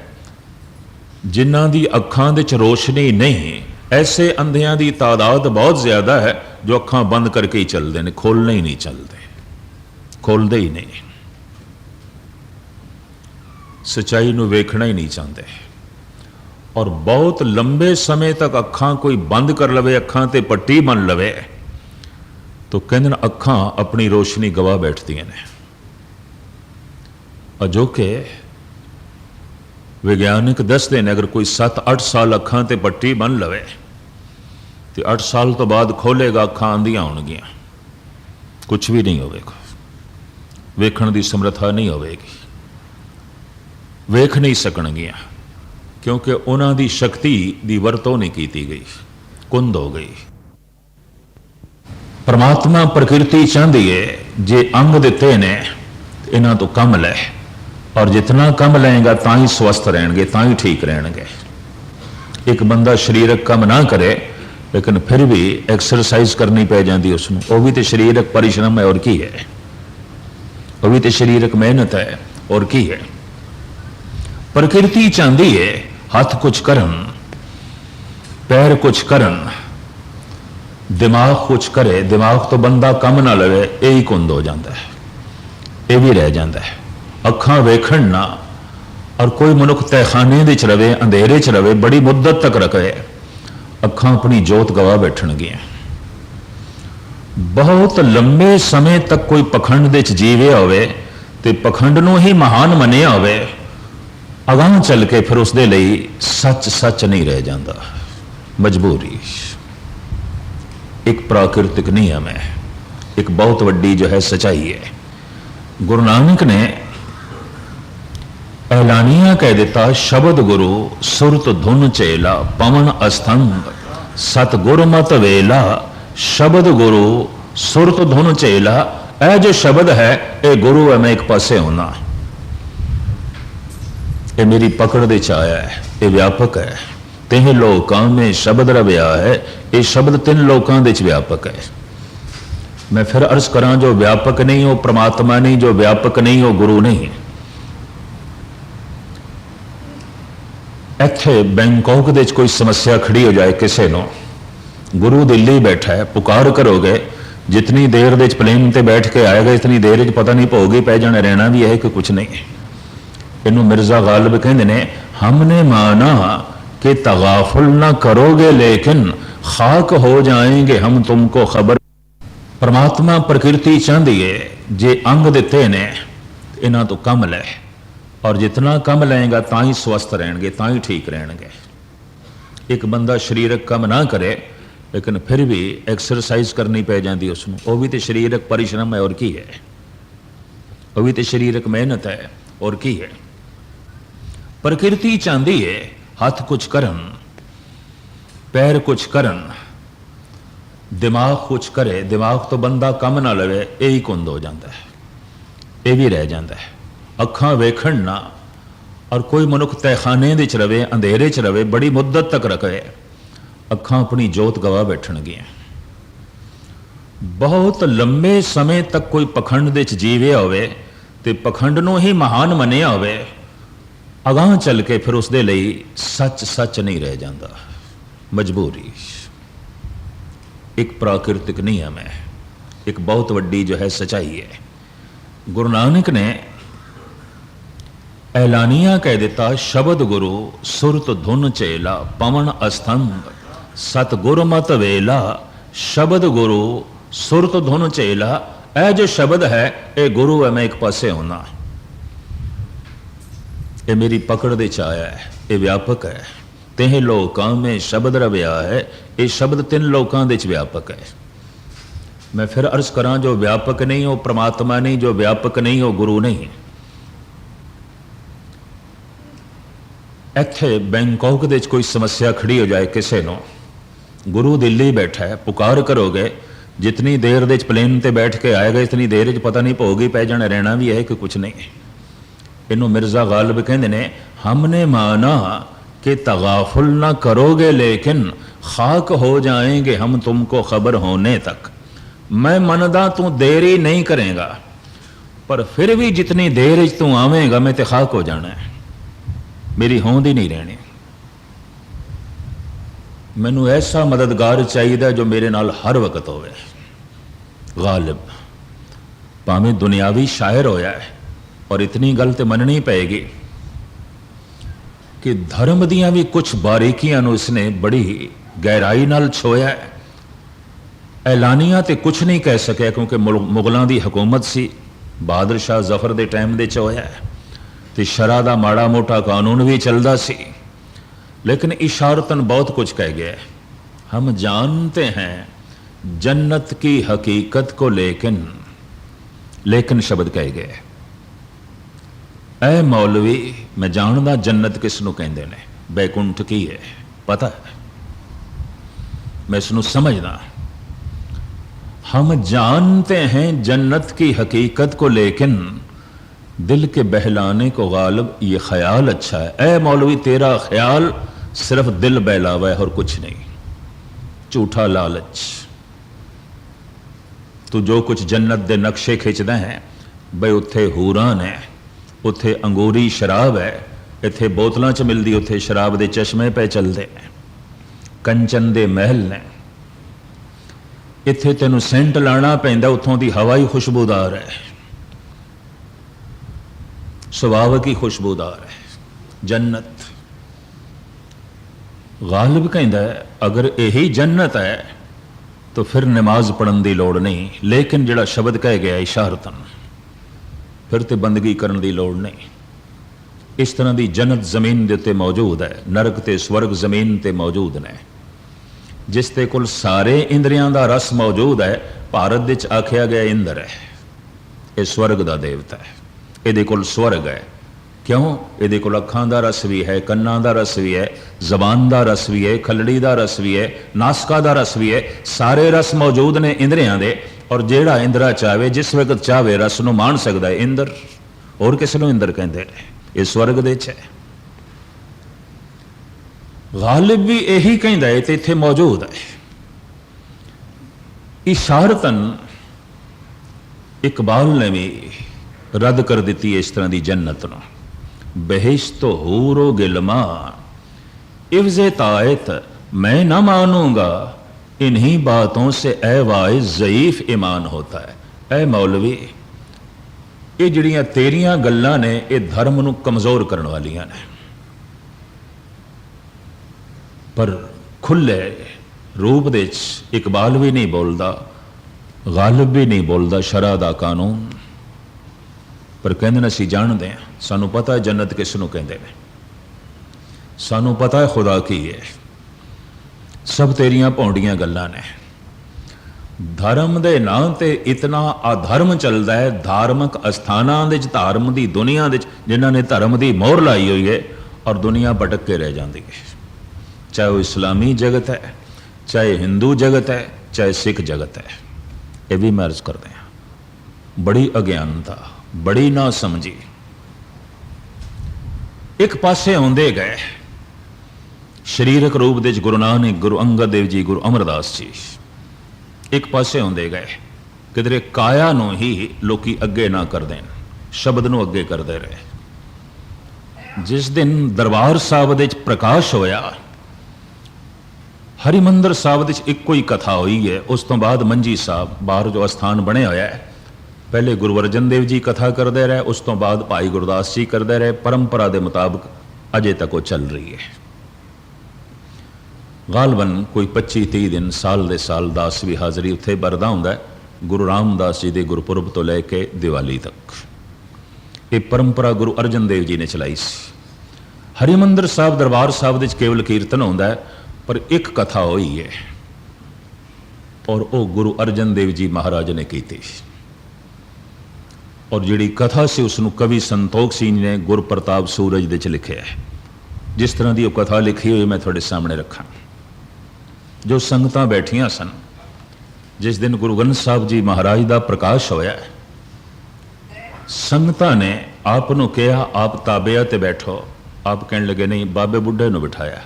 जिन्हां दी अखां दे च रोशनी नहीं। ऐसे अंधियां की तादाद बहुत ज्यादा है, जो अखां बंद करके ही चलते हैं, खोलने ही नहीं चलते, खोलते ही नहीं, सच्चाई नूं वेखना ही नहीं चाहते। और बहुत लंबे समय तक अखां कोई बंद कर लवे, अखां ते पट्टी बन लवे, तो कहते अखां अपनी रोशनी गवा बैठदियां ने। अजोके विज्ञानिक दसते हैं, अगर कोई 7-8 साल अखां ते पट्टी बन लवे, तो 8 साल तो बाद खोलेगा, अखां आंदियां होणगियां, कुछ भी नहीं होगा, वेखण की समर्था नहीं होगी, वेख नहीं सकणगियां, क्योंकि उन्हां दी शक्ति की वरतों नहीं की गई, कुंद हो गई। परमात्मा प्रकृति चाहती है, जे अंग दिते ने इन्हां तो कम लै, और जितना कम लेंगा तां ही स्वस्थ रहेंगे, तां ही ठीक रहेंगे। एक बंदा शरीरक कम ना करे लेकिन फिर भी एक्सरसाइज करनी पै जाती उसनूं, वो भी तो शरीरक परिश्रम है, और की है, वो भी तो शरीरक मेहनत है, और की है। प्रकृति चाहती है हाथ कुछ करन, पैर कुछ करन, दिमाग कुछ करे। दिमाग तो बंदा कम ना लवे, यही कुंद हो जाता है, ये भी रह जाता है। अखां वेखण ना, और कोई मनुख तहखाने दे च रवे, अंधेरे च रवे, बड़ी मुद्दत तक रखे, अखां अपनी जोत गवा बैठणगियां। बहुत लंबे समय तक कोई पखंड दे च जीवे होवे ते पखंड नूं ही महान मनिया होवे, अगां चल के फिर उसदे लई सच सच नहीं रह जाता, मजबूरी। एक प्राकृतिक नियम है, एक बहुत वड्डी जो है सच्चाई है। गुरु नानक ने ऐलानिया कह दिता, शब्द गुरु सुरत धुन चेला, पवन अस्तंभ सतगुर मत वेला। शब्द गुरु सुरत धुन चेला, यह जो शब्द है ये गुरु है, मैं एक पासे होना, ये मेरी पकड़ दे च आया है, ये व्यापक है। तिन लोकां में शब्द रव्या है, ये शब्द 3 लोकां दे च व्यापक है। मैं फिर अर्ज करा, जो व्यापक नहीं हो परमात्मा नहीं, जो व्यापक नहीं हो गुरु नहीं। इत्थे बैंकॉक दे कोई समस्या खड़ी हो जाए किसी नूं, गुरु दिल्ली बैठा है, पुकार करोगे, जितनी देर दे प्लेन ते बैठ के आएगा इतनी देर च पता नहीं भोगी पै जाने, रहना भी है कि कुछ नहीं। इनू मिर्जा गालिब कहते ने, हमने माना कि तगाफुल ना करोगे लेकिन खाक हो जाएंगे हम तुमको खबर। परमात्मा प्रकृति चाहती है जे अंग दिते ने इन्हां तो कम लै, और जितना कम लेंगा तां ही स्वस्थ रहेंगे, तां ही ठीक रहेंगे। एक बंदा शरीरक कम ना करे लेकिन फिर भी एक्सरसाइज करनी पै जाती उसनूं, वो भी तो शरीरक परिश्रम है, और की है, वो भी तो शरीरक मेहनत है, और की है। प्रकृति चाहती है हाथ कुछ करन, पैर कुछ करन, दिमाग कुछ करे। दिमाग तो बंदा कम ना लवे, यही कुंद हो जाता है, ये भी रह जाता है। अखां वेखण ना, और कोई मनुख तहखाने दे च रवे, अंधेरे च रवे, बड़ी मुद्दत तक रखे, अखां अपनी जोत गवा बैठणगियां। बहुत लंबे समय तक कोई पखंड दे च जीवे होवे ते पखंड नूं ही महान मनिया होवे, अगां चल के फिर उसदे लई सच सच नहीं रह जाता, मजबूरी। एक प्राकृतिक नियम है, एक बहुत वड्डी जो है सच्चाई है। गुरु नानक ने ऐलानिया कह दिता, शब्द गुरु सुरत धुन चेला, पवन अस्तंभ सतगुर मत वेला। शब्द गुरु सुरत धुन चेला, यह जो शब्द है ये गुरु है, मैं एक पासे होना, ये मेरी पकड़ दे च आया है, ये व्यापक है। तिन लोकां में शब्द रव्या है, ये शब्द 3 लोकां दे च व्यापक है। मैं फिर अर्ज करा, जो व्यापक नहीं हो परमात्मा नहीं, जो व्यापक नहीं हो गुरु नहीं। इत्थे बैंकॉक दे कोई समस्या खड़ी हो जाए किसी नूं, गुरु दिल्ली बैठा है, पुकार करोगे, जितनी देर दे प्लेन ते बैठ के आएगा इतनी देर च पता नहीं भोगी पै जाने, रहना भी है कि कुछ नहीं। इनू मिर्जा गालिब कहते ने, हमने माना कि तगाफुल ना करोगे लेकिन खाक हो जाएंगे हम तुमको खबर होने तक। मैं मनदा तू देरी नहीं करेगा, पर फिर भी जितनी देर तू आवेगा मैं ते खाक हो जाना है, मेरी होंद ही नहीं रहनी। मैनू ऐसा मददगार चाहिए जो मेरे नाल हर वक्त होवे। गालिब भावें दुनियावी शायर होया है, और इतनी गल तो मननी पेगी कि धर्म दियां भी कुछ बारीकियां नूं इसने बड़ी गहराई नाल छोया है। ऐलानिया तो कुछ नहीं कह सकिया क्योंकि मुगलों की हुकूमत सी, बहादुर शाह जफर के टाइम दे होया है, तो शरा दा माड़ा मोटा कानून भी चलता सी, लेकिन इशारतन बहुत कुछ कह गया। हम जानते हैं जन्नत की हकीकत को, लेकिन शब्द कह गए। ऐ मौलवी, मैं जानदा जन्नत किसनों कहते हैं, बैकुंठ की है, पता है, मैं इसनों समझदा। हम जानते हैं जन्नत की हकीकत को, लेकिन दिल के बहलाने को गालिब ये ख्याल अच्छा है। ऐ मौलवी तेरा ख्याल सिर्फ दिल बहलावा है और कुछ नहीं, झूठा लालच। तू जो कुछ जन्नत दे नक्शे खिंचदा है बई उत्थे हूरां ने, उत्थे अंगूरी शराब है, इत्थे बोतलों च मिलती, उत्थे शराब दे चश्मे पे चलते हैं, कंचन दे महल ने, इत्थे तेनों सेंट लाना पैंदा, उत्थों की हवा ही खुशबूदार है, सुभावक ही खुशबूदार है जन्नत। गालिब कहता है अगर यही जन्नत है तो फिर नमाज पढ़न की लौड़ नहीं, लेकिन जिहड़ा शब्द कह गया इशारतन, फिर तो बंदगी करने की लौड़ नहीं। इस तरह की जन्नत जमीन के उत्ते मौजूद है, नरक ते स्वर्ग जमीन ते मौजूद ने, जिस ते कुल सारे इंद्रियां का रस मौजूद है। भारत विच आख्या गया इंद्र है, ये स्वर्ग का देवता है, ये कोल स्वर्ग है। क्यों? ये कोल अखां का रस भी है, कन्नां का रस भी है, जबान का रस भी है, खलड़ी का रस भी है, नासका का रस भी है, सारे रस मौजूद ने इंद्रियां दे। और जेड़ा इंद्रा चाहे जिस वक्त चाहे रस नूं माण सकदा है इंद्र, और किस नूं इंद्र कहंदे ने, ये स्वर्ग दे च है। गालिब भी यही कहंदा है ते इत्थे मौजूद है। इशारतन इकबाल ने भी रद्द कर दी इस तरह की जन्नत नूं। बहिश्त हूरो गिलमा इफ्ज़े तायत मैं ना मानूंगा, इन्हीं बातों से ए वाइज ज़ईफ ईमान होता है। ए मौलवी ये जिहड़ियां तेरियां गल्लां ने ये धर्म नूं कमज़ोर करने वालियां ने, पर खुले रूप दे इकबाल भी नहीं बोलता, गालिब भी नहीं बोलता शरा दा कानून, पर कहंदे ने असीं जानदे हां, सानू पता है जन्नत किस नूं कहंदे ने, सानू पता है खुदा की है। सब तेरियां भौंडियां गल्लां ने। धर्म दे नाम ते इतना अधर्म चलता है, धार्मिक अस्थानां दे धर्म की दुनिया दे जिन्हां ने धर्म की मोहर लाई हुई है, और दुनिया भटक के रह जाती है। चाहे वो इस्लामी जगत है, चाहे हिंदू जगत है, चाहे सिख जगत है। ये भी मैं अर्ज करते हैं, बड़ी अज्ञानता, बड़ी ना समझी। एक पासे आउंदे गए शरीरक रूप दे गुरु नानक, गुरु अंगद देव जी, गुरु अमरदास जी, एक पासे आउंदे गए, किधरे काया नूं ही लोकी अगे ना कर देन, शब्द नूं अगे करते रहे। जिस दिन दरबार साहब दे प्रकाश होया, हरिमंदर साहब दे इक्को ही कथा हुई है, उस तो बाद मंजी साहब बाहर जो अस्थान बने होया है, पहले गुरु अर्जन देव जी कथा करते रहे, उस तो बाद भाई गुरदास जी करते रहे। परंपरा के मुताबिक अजे तक वो चल रही है। गालबन कोई 25-30 दिन, साल दे साल दास भी हाज़री उत्थे बरदा हुंदा है, गुरु रामदास जी के गुरपुरब तो लैके दिवाली तक। ये परंपरा गुरु अर्जन देव जी ने चलाई सी। हरिमंदर साहब दरबार साहब दे केवल कीर्तन होंदा है, पर एक कथा हुई है, और वो गुरु अर्जन देव जी महाराज ने की थी। और जिहड़ी कथा से उसनूं कवि संतोख सिंह ने गुर प्रताप सूरज दे च लिखिया है। जिस तरह की वो कथा लिखी हुई मैं थोड़े सामने रखा। जो संगतां बैठियां सन, जिस दिन गुरु ग्रंथ साहब जी महाराज का प्रकाश होया, संगतां ने आप नूं कहा आप ताबिया ते बैठो। आप कहने लगे नहीं, बाबे बुढ़े नूं बिठाया,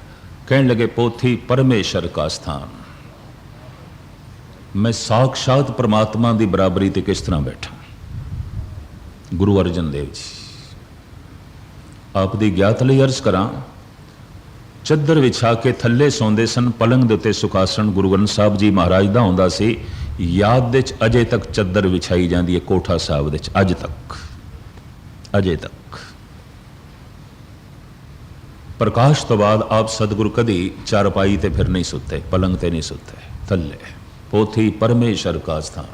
कहने लगे पोथी परमेश्वर का स्थान, मैं साक्षात परमात्मा की बराबरी ते किस तरह बैठा। गुरु अर्जन देव जी आप दी ज्ञात लई अर्ज करा, चद्दर विछा के थल्ले सौंदे सन, पलंग दे उत्ते सुखासन गुरु ग्रंथ साहब जी महाराज दा हुंदा सी। याद दे च अजे तक चद्दर विछाई जाती है कोठा साहब दे च, अज तक, अजे तक। प्रकाश तो बाद आप सतगुरु कदी चारपाई ते फिर नहीं सुते, पलंग ते नहीं सुते, थल्ले पोथी परमेश्वर का स्थान।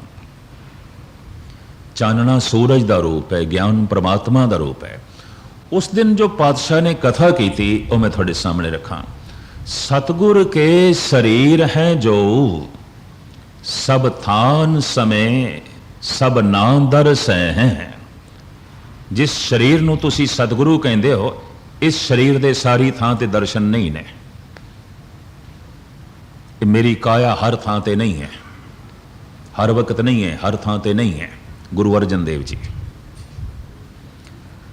चानना सूरज का रूप है, ज्ञान परमात्मा का रूप है। उस दिन जो पातशाह ने कथा की थी वो मैं थोड़े सामने रखा। सतगुर के शरीर हैं जो सब थान समय सब नाम दरस हैं। जिस शरीर नूं तुसी सतगुरु कहंदे हो, इस शरीर दे सारी थां ते दर्शन नहीं ने। मेरी काया हर थां ते नहीं है, हर वक्त नहीं है, हर थां ते नहीं है। गुरु अर्जन देव जी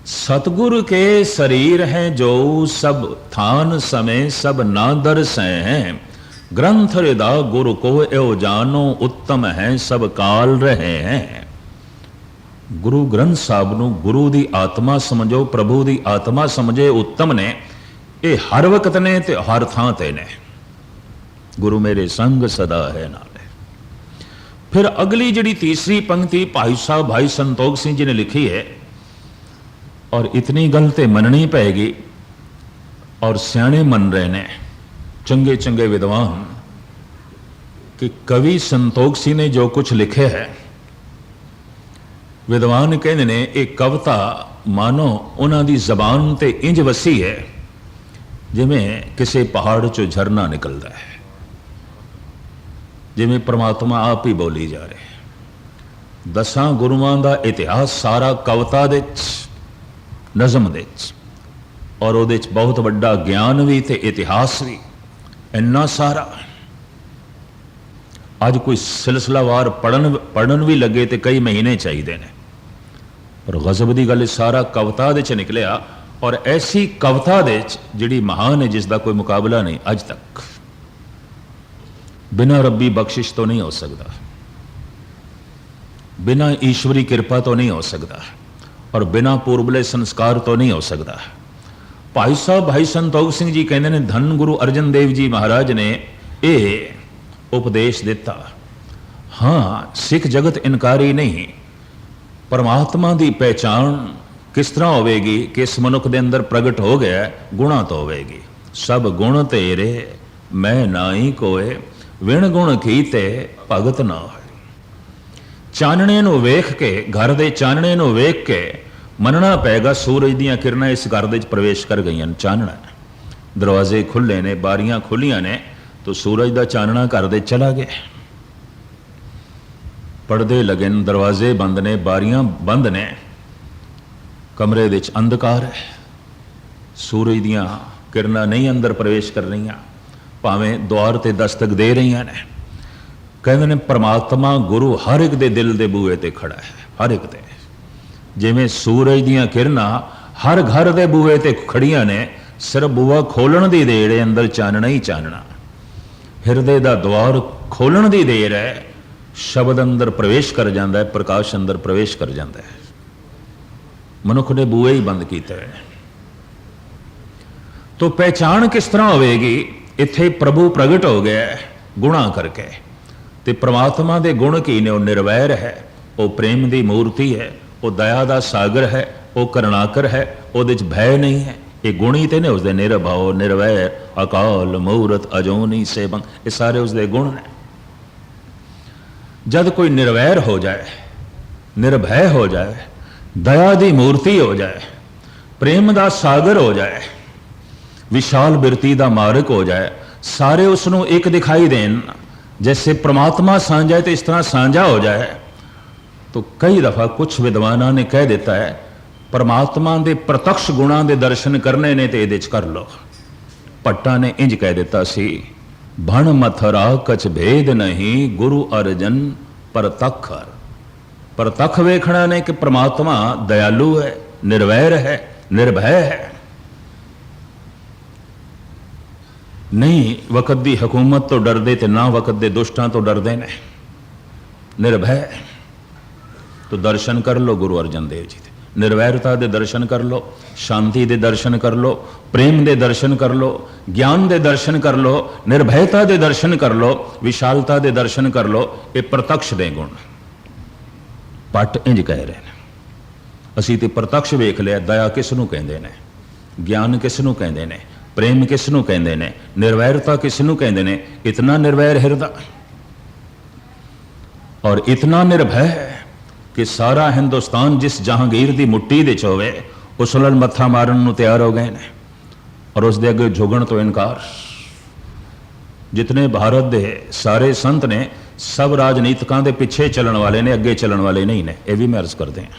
सतगुर के शरीर हैं जो सब थान समय सब ना दर्श हैं। ग्रंथ हृदा गुरु को एव जानो उत्तम है सब काल रहे हैं। गुरु ग्रंथ साहब ਨੂੰ ਗੁਰੂ ਦੀ ਆਤਮਾ ਸਮਝੋ, ਪ੍ਰਭੂ ਦੀ ਆਤਮਾ ਸਮਝੇ ਉੱਤਮ ਨੇ। ਇਹ ਹਰ ਵਕਤ ਨੇ ਤੇ ਹਰ ਥਾਂ ਤੇ ਨੇ। ਗੁਰੂ ਮੇਰੇ ਸੰਗ ਸਦਾ ਹੈ ਨਾਲੇ। ਫਿਰ ਅਗਲੀ ਜਿਹੜੀ ਤੀਸਰੀ ਪੰਕਤੀ ਭਾਈ ਸਾਹਿਬ ਭਾਈ ਸੰਤੋਖ ਸਿੰਘ ਜੀ ਨੇ ਲਿਖੀ ਹੈ, ਔਰ ਇਤਨੀ ਗੱਲ ਤੇ ਮੰਨਣੀ ਪਏਗੀ, ਔਰ ਸਿਆਣੇ ਮੰਨ ਰਹੇ ਨੇ ਚੰਗੇ ਚੰਗੇ ਵਿਦਵਾਨ, ਕਿ ਕਵੀ ਸੰਤੋਖ ਸਿੰਘ ਨੇ ਜੋ ਕੁਝ ਲਿਖਿਆ ਹੈ, ਵਿਦਵਾਨ ਕਹਿੰਦੇ ਨੇ ਇਹ ਕਵਿਤਾ ਮਾਨੋ ਉਹਨਾਂ ਦੀ ਜ਼ਬਾਨ ਤੇ ਇੰਜ ਵਸੀ ਹੈ ਜਿਵੇਂ ਕਿਸੇ ਪਹਾੜ ਚੋਂ ਝਰਨਾ ਨਿਕਲਦਾ ਹੈ, ਜਿਵੇਂ ਪ੍ਰਮਾਤਮਾ ਆਪ ਹੀ ਬੋਲੀ ਜਾ ਰਿਹਾ। ਦਸਾਂ ਗੁਰੂਆਂ ਦਾ ਇਤਿਹਾਸ ਸਾਰਾ ਕਵਿਤਾ ਦੇ ਨਜ਼ਮ ਦੇ ਵਿੱਚ, ਔਰ ਉਹਦੇ 'ਚ ਬਹੁਤ ਵੱਡਾ ਗਿਆਨ ਵੀ ਤੇ ਇਤਿਹਾਸ ਵੀ ਇੰਨਾ ਸਾਰਾ। ਅੱਜ ਕੋਈ ਸਿਲਸਿਲਾਵਾਰ ਪੜਨ ਵੀ ਲੱਗੇ ਤੇ ਕਈ ਮਹੀਨੇ ਚਾਹੀਦੇ ਨੇ, ਪਰ ਗਜ਼ਬ ਦੀ ਗੱਲ ਸਾਰਾ ਕਵਿਤਾ ਦੇ 'ਚ ਨਿਕਲਿਆ। ਔਰ ਐਸੀ ਕਵਿਤਾ ਦੇ 'ਚ ਜਿਹੜੀ ਮਹਾਨ ਹੈ, ਜਿਸ ਦਾ ਕੋਈ ਮੁਕਾਬਲਾ ਨਹੀਂ ਅੱਜ ਤੱਕ, ਬਿਨਾਂ ਰੱਬੀ ਬਖਸ਼ਿਸ਼ ਤੋਂ ਨਹੀਂ ਹੋ ਸਕਦਾ, ਬਿਨਾਂ ਈਸ਼ਵਰੀ ਕਿਰਪਾ ਤੋਂ ਨਹੀਂ ਹੋ ਸਕਦਾ, ਔਰ ਬਿਨਾਂ ਪੂਰਬਲੇ ਸੰਸਕਾਰ ਤੋਂ ਨਹੀਂ ਹੋ ਸਕਦਾ। ਭਾਈ ਸਾਹਿਬ ਭਾਈ ਸੰਤੋਖ ਸਿੰਘ ਜੀ ਕਹਿੰਦੇ ਨੇ ਧੰਨ ਗੁਰੂ ਅਰਜਨ ਦੇਵ ਜੀ ਮਹਾਰਾਜ ਨੇ ਇਹ ਉਪਦੇਸ਼ ਦਿੱਤਾ। ਹਾਂ, ਸਿੱਖ ਜਗਤ ਇਨਕਾਰੀ ਨਹੀਂ। ਪਰਮਾਤਮਾ ਦੀ ਪਹਿਚਾਣ ਕਿਸ ਤਰ੍ਹਾਂ ਹੋਵੇਗੀ ਕਿ ਇਸ ਮਨੁੱਖ ਦੇ ਅੰਦਰ ਪ੍ਰਗਟ ਹੋ ਗਿਆ, ਗੁਣਾ ਤੋਂ ਹੋਵੇਗੀ। ਸਭ ਗੁਣ ਤੇਰੇ ਮੈਂ ਨਾਹੀ ਕੋਏ, ਵਿਣ ਗੁਣ ਕੀਤੇ ਭਗਤ ਨਾ ਹੋਏ। ਚਾਨਣੇ ਨੂੰ ਵੇਖ ਕੇ, ਘਰ ਦੇ ਚਾਨਣੇ ਨੂੰ ਵੇਖ ਕੇ ਮੰਨਣਾ ਪਏਗਾ ਸੂਰਜ ਦੀਆਂ ਕਿਰਨਾਂ ਇਸ ਘਰ ਦੇ ਵਿੱਚ ਪ੍ਰਵੇਸ਼ ਕਰ ਗਈਆਂ। ਚਾਨਣਾ, ਦਰਵਾਜ਼ੇ ਖੁੱਲੇ ਨੇ, ਬਾਰੀਆਂ ਖੁੱਲੀਆਂ ਨੇ, ਤਾਂ ਸੂਰਜ ਦਾ ਚਾਨਣਾ ਘਰ ਦੇ ਚਲਾ ਗਿਆ। ਪਰਦੇ ਲੱਗੇ ਨੇ, ਦਰਵਾਜ਼ੇ ਬੰਦ ਨੇ, ਬਾਰੀਆਂ ਬੰਦ ਨੇ, ਕਮਰੇ ਦੇ ਵਿੱਚ ਅੰਧਕਾਰ ਹੈ। ਸੂਰਜ ਦੀਆਂ ਕਿਰਨਾਂ ਨਹੀਂ ਅੰਦਰ ਪ੍ਰਵੇਸ਼ ਕਰ ਰਹੀਆਂ, ਭਾਵੇਂ ਦੁਆਰ ਤੇ ਦਸਤਕ ਦੇ ਰਹੀਆਂ ਨੇ। ਕਹਿੰਦੇ ਨੇ ਪਰਮਾਤਮਾ ਗੁਰੂ ਹਰ ਇੱਕ ਦੇ ਦਿਲ ਦੇ ਬੂਹੇ ਤੇ ਖੜਾ ਹੈ, ਹਰ ਇੱਕ ਦੇ। ਜਿਵੇਂ ਸੂਰਜ ਦੀਆਂ ਕਿਰਨਾਂ ਹਰ ਘਰ ਦੇ ਬੂਹੇ ਤੇ ਖੜੀਆਂ ਨੇ, ਸਿਰਫ ਬੂਹਾ ਖੋਲਣ ਦੀ ਦੇਰ ਹੈ, ਅੰਦਰ ਚਾਨਣਾ ਹੀ ਚਾਨਣਾ। ਹਿਰਦੇ ਦਾ ਦੁਆਰ ਖੋਲਣ ਦੀ ਦੇਰ ਹੈ, ਸ਼ਬਦ ਅੰਦਰ ਪ੍ਰਵੇਸ਼ ਕਰ ਜਾਂਦਾ ਹੈ, ਪ੍ਰਕਾਸ਼ ਅੰਦਰ ਪ੍ਰਵੇਸ਼ ਕਰ ਜਾਂਦਾ ਹੈ। ਮਨੁੱਖ ਨੇ ਬੂਹੇ ਹੀ ਬੰਦ ਕੀਤੇ ਹੋਏ ਨੇ। ਤੋ ਪਹਿਚਾਣ ਕਿਸ ਤਰ੍ਹਾਂ ਹੋਵੇਗੀ? ਇੱਥੇ ਪ੍ਰਭੂ ਪ੍ਰਗਟ ਹੋ ਗਿਆ ਗੁਣਾ ਕਰਕੇ, ਤੇ ਪ੍ਰਮਾਤਮਾ ਦੇ ਗੁਣ ਕੀ ਨੇ? ਉਹ ਨਿਰਵੈਰ ਹੈ, ਉਹ ਪ੍ਰੇਮ ਦੀ ਮੂਰਤੀ ਹੈ, ਉਹ ਦਇਆ ਦਾ ਸਾਗਰ ਹੈ, ਉਹ ਕਰੁਣਾਕਰ ਹੈ, ਉਹਦੇ 'ਚ ਭੈ ਨਹੀਂ ਹੈ। ਇਹ ਗੁਣ ਹੀ ਤੇ ਨੇ ਉਸਦੇ, ਨਿਰਭਉ ਨਿਰਵੈਰ ਅਕਾਲ ਮੂਰਤ ਅਜੂਨੀ ਸੇਵੰ, ਇਹ ਸਾਰੇ ਉਸਦੇ ਗੁਣ ਨੇ। ਜਦ ਕੋਈ ਨਿਰਵੈਰ ਹੋ ਜਾਏ, ਨਿਰਭੈ ਹੋ ਜਾਏ, ਦਇਆ ਦੀ ਮੂਰਤੀ ਹੋ ਜਾਏ, ਪ੍ਰੇਮ ਦਾ ਸਾਗਰ ਹੋ ਜਾਏ, ਵਿਸ਼ਾਲ ਬਿਰਤੀ ਦਾ ਮਾਰਕ ਹੋ ਜਾਏ, ਸਾਰੇ ਉਸ ਨੂੰ ਇੱਕ ਦਿਖਾਈ ਦੇਣ, जैसे परमात्मा साझा है तो इस तरह साझा हो जाए। तो कई दफ़ा कुछ विद्वानों ने कह देता है परमात्मा के प्रत्यक्ष गुणों के दर्शन करने ने तो ये कर लो। भट्टा ने इंज कह दिता सी, भण मथरा कछ भेद नहीं गुरु अर्जन परतख। परतख वेखना ने कि परमात्मा दयालु है, निर्वैर है, निर्भय है। नहीं वक़्त की हुकूमत तो डरते तो ना वक़्त के दुष्टां तो डरते ने, निर्भय। तो दर्शन कर लो गुरु अर्जन देव जी दे, निर्वैरता के दर्शन कर लो, शांति के दर्शन कर लो, प्रेम के दर्शन कर लो, ज्ञान के दर्शन कर लो, निर्भयता के दर्शन कर लो, विशालता के दर्शन कर लो। ये प्रत्यक्ष दे गुण। पट इंज कह रहे हैं, असी तो प्रत्यक्ष वेख लिया। दया किस नूं कहंदे ने, ज्ञान किस नूं कहंदे ने, प्रेम किस नूं कहंदे ने, निर्वैरता किस नूं कहंदे ने। इतना निर्वैर हिरदा और इतना निर्भय है कि सारा हिंदुस्तान जिस जहांगीर की मुट्ठी दे होवे उस नाल मत्था मारन नूं तैयार हो गए ने, और उस दे अगे झुकण तो इनकार। जितने भारत के सारे संत ने सब राजनीतिकां दे पिछे चलण वाले ने, अगे चलण वाले नहीं ने। यह भी मैं अर्ज करते हैं,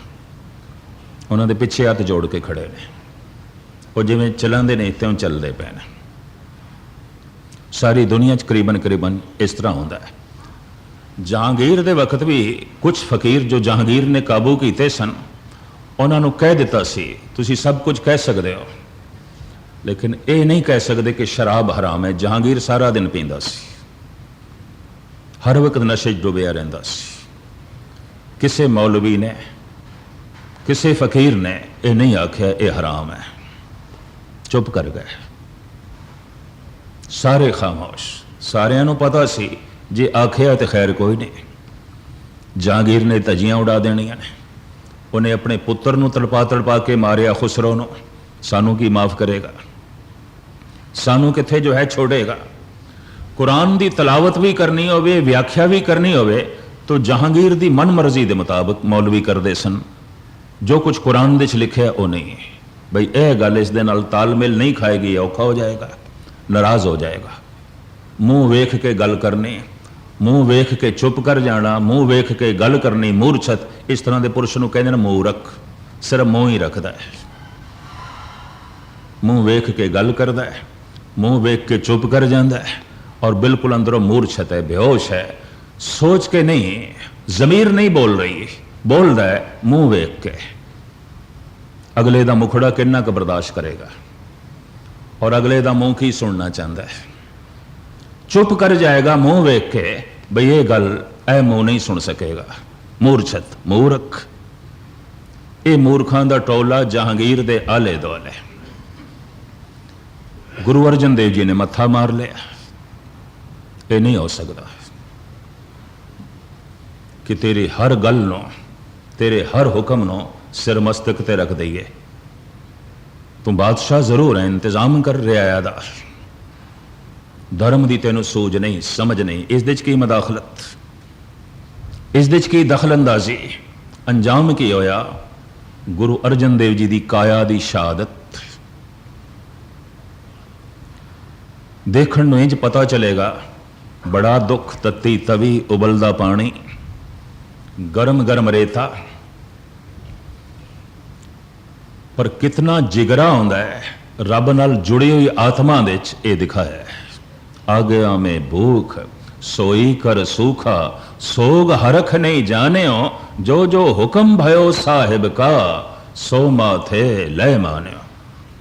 उन्होंने पिछे हथ जोड़ के खड़े ने। वो जिवें चलते ने त्यों चलते पे ने। सारी दुनिया करीबन करीबन इस तरह होंदा है। जहांगीर के वक्त भी कुछ फकीर जो जहांगीर ने काबू किए सन, उन्होंने कह दिता सी तुसी सब कुछ कह सकते हो, लेकिन ये नहीं कह सकते कि शराब हराम है। जहांगीर सारा दिन पींदा सी, हर वक्त नशे डुबिया रहिंदा सी। किसी मौलवी ने, किसी फकीर ने यह नहीं आख्या ये हराम है, चुप कर गए। सारे खामोश, सारियां पता सी जे आख्या तो खैर कोई नहीं। जहांगीर ने तजियां उड़ा देनियां ने, उन्हें अपने पुत्र नूं तड़पा तड़पा के मारिया खुसरो नूं, सानू की माफ़ करेगा, सानू किथे जो है छोड़ेगा। कुरान की तलावत भी करनी होवे, व्याख्या भी करनी होवे, तो जहांगीर की मन मर्जी के मुताबिक मौलवी करते सन। जो कुछ कुरान दे लिखे वो नहीं, बई यह गल इस दे नाल तालमेल नहीं खाएगी, औखा हो जाएगा, नाराज हो जाएगा। मुंह वेख के गल करनी, मुंह वेख के चुप कर जाना, मुंह वेख के गल करनी मूर्छत। इस तरह के पुरुष को कहते हैं मूरख, सिर्फ मुंह ही रखता है, मुंह वेख के गल करता है, मुंह वेख के चुप कर जाता है, और बिल्कुल अंदरों मूर्छत है, बेहोश है, सोच के नहीं, जमीर नहीं बोल रही, बोल रहा है मुंह वेख के। अगले का मुखड़ा कितना क बर्दाश्त करेगा, और अगले का मुंह की सुनना चाहता है। चुप कर जाएगा मुंह वेख के, बई ये गल ऐ मुंह नहीं सुन सकेगा। मूर्छत, मूर्ख। ये मूर्खां दा टोला जहांगीर दे आले दुआले। गुरु अर्जन देव जी ने मत्था मार लिया। ये नहीं हो सकता कि तेरी हर गल नो, तेरे हर हुक्म नो सिर मस्तक ते रख दईए। तू बादशाह जरूर है, इंतजाम कर रहा है दा, धर्म की तेन सूझ नहीं, समझ नहीं, इस दे की मदाखलत, इस दे की दखल अंदाजी। अंजाम की होया? गुरु अर्जन देव जी की काया की शहादत। देखण नूं इंज पता चलेगा, बड़ा दुख, तत्ती तवी, उबलदा पानी, गरम गरम रेता, पर कितना जिगरा होंदा है रब नाल जुड़ी हुई आत्मा दे च ये दिखाया है। आगया में भूख सोई कर सूखा, सोग हरख नहीं जाने हो, जो जो हुक्म भयो साहिब का, सो माथे लय मान्यो।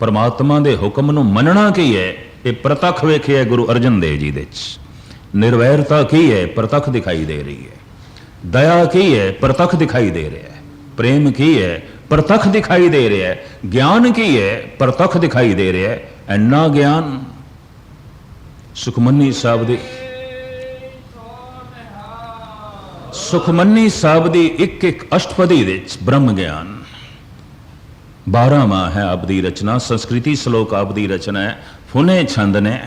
परमात्मा दे हुक्म नूं मनना की है, ये प्रतख वेखिया गुरु अर्जन देव जी दे च। निर्वैरता की है, प्रतख दिखाई दे रही है। दया की है, प्रतख दिखाई दे रहा है। प्रेम की है, प्रतख दिखाई दे रहा है। ज्ञान की है, प्रतख दिखाई दे रहा है। इन्ना ज्ञान सुखमनी साहब दी, सुखमनी साहब दी एक एक अष्टपदी विच ब्रह्म ज्ञान। 12 माह है आप दी रचना, संस्कृति श्लोक आप दी रचना है, फुने छंद ने,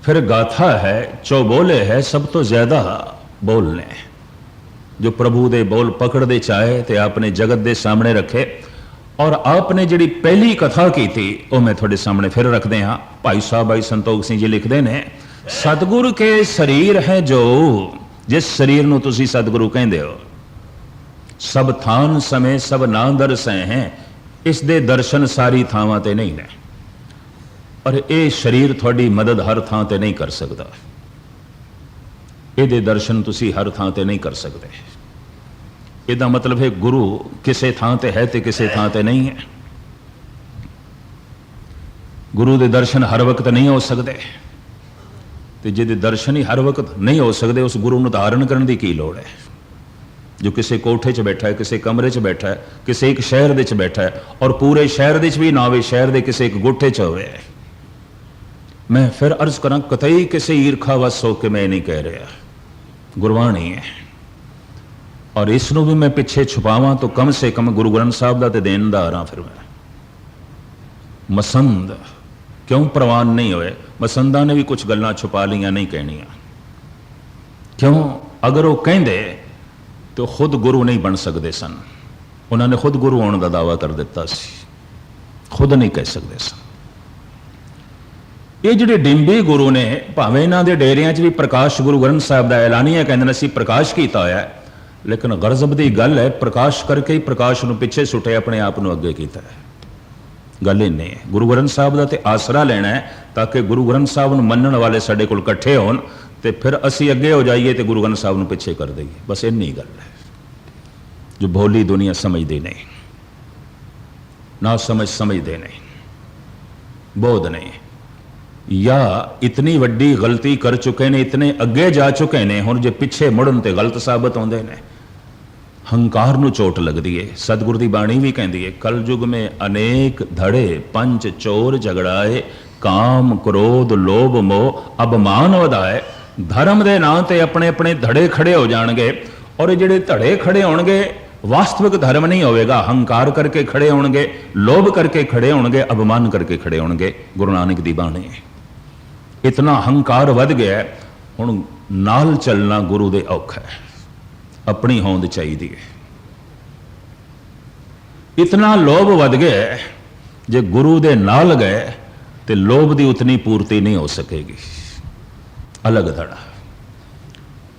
फिर गाथा है, चौबोले है, सब तो ज्यादा बोलने। जो प्रभु दे बोल पकड़ दे चाहे तो आपने जगत दे सामने रखे। और आपने जी पहली कथा की थी वो मैं थोड़े सामने फिर रखते हाँ। भाई साहब भाई संतोख सिंह जी लिखते हैं, सतगुरु के शरीर है जो, जिस शरीर नूं तुसी सतगुरु कहंदे हो, सब थान समय सब ना दरसे हैं, इस दे दर्शन सारी थावां ते नहीं ने। और ये शरीर थोड़ी मदद हर थां ते नहीं कर सकता, ये दर्शन तुसी हर थां ते नहीं कर सकते। ਇਹਦਾ मतलब है गुरु किसी थां ते है तो किसी थां ते नहीं है। गुरु के दर्शन हर वक्त नहीं हो सकते, तो जिहदे दर्शन ही हर वक्त नहीं हो सकते, उस गुरु नूं धारण करने की की लोड़ है। जो किसी कोठे च बैठा है, किसी कमरे च बैठा है, किसी एक शहर दे च बैठा है, और पूरे शहर दे च भी ना होवे, शहर दे किसी एक गोठे च होवे। मैं फिर अर्ज करा, कतई किसी ईरखा वस हो के मैं नहीं कह रहा, गुरबाणी है। और इसनों भी मैं पिछे छुपावां तो कम से कम गुरु ग्रंथ साहब का तो देनदार हाँ। फिर मैं मसंद क्यों प्रवान नहीं होए? मसंदा ने भी कुछ गल्लां छुपा लियां, नहीं कहनियां। क्यों? अगर वो कहेंदे तो खुद गुरु नहीं बन सकते सन। उन्होंने खुद गुरु होने का दावा कर दिता सी, खुद नहीं कह सकते सन। ये जिहड़े डिंबी गुरु ने, भावें इन्हां दे डेरियां च भी प्रकाश गुरु ग्रंथ साहब का ऐलानिया कहंदे असीं प्रकाश कीता होया है, लेकिन गरजब की गल है, प्रकाश करके ही प्रकाश नूं पिछे सुटे, अपने आप नूं अगे कीता है। गल ही नहीं है। गुरु ग्रंथ साहब का तो आसरा लेना है, ताकि गुरु ग्रंथ साहब नूं मनण वाले साडे कोल इकट्ठे होण, ते फिर असीं अगे हो जाइए तो गुरु ग्रंथ साहब नूं पिछे कर दईए। बस इन्नी गल है जो भोली दुनिया समझती नहीं। ना समझते नहीं, बोध नहीं, या इतनी वड्डी गलती कर चुके ने, इतने अगे जा चुके ने, हुण जे पिछे मुड़न ते गलत साबित होंदे ने। हंकार नूं चोट लगदी है। सतगुरु दी बाणी भी कहती है, कल युग में अनेक धड़े, पंच चोर झगड़ाए, काम क्रोध लोभ मोह अभिमान वधाए। धर्म के नाम ते अपने अपने धड़े खड़े हो जाएंगे, और जिहड़े धड़े खड़े होणगे वास्तविक धर्म नहीं होवेगा। हंकार करके खड़े होणगे, लोभ करके खड़े होणगे, अभिमान करके खड़े होणगे। गुरु नानक दी बाणी है। इतना हंकार वध गया, हुण नाल चलना गुरु दे औखा है। अपनी होंद चाहिए। इतना लोभ वध गया, जे गुरु दे नाल गए तो लोभ की उतनी पूर्ति नहीं हो सकेगी। अलग धड़ा।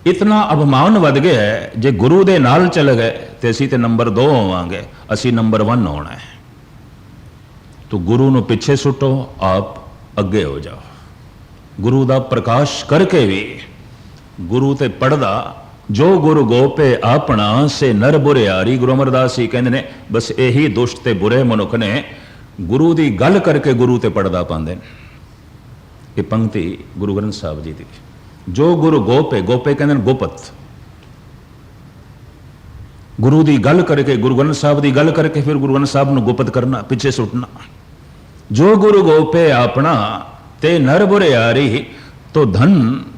इतना अभिमान वध गया है, जे गुरु दे नाल चल गए तो असी तो नंबर 2 होवांगे, असी नंबर 1 होना है। तो गुरु नूं पिछे सुटो, आप अगे हो जाओ। गुरु का प्रकाश करके भी गुरु ते पढ़दा, जो गुरु गोपे अपना से नर बुरियारी। गुरु अमरदास जी कहते हैं, बस यही दुष्ट ते बुरे मनुख ने गुरु की गल करके गुरु ते पढ़दा पाते। ये पंक्ति गुरु ग्रंथ साहब जी की। जो गुरु गोपे, गोपे कहते हैं गुपत, गुरु की गल करके, गुरु ग्रंथ साहब की गल करके फिर गुरु ग्रंथ साहब नूं गुपत करना, पिछे सुटना। जो गुरु गोपे अपना ते नर बुरियारी। तो धन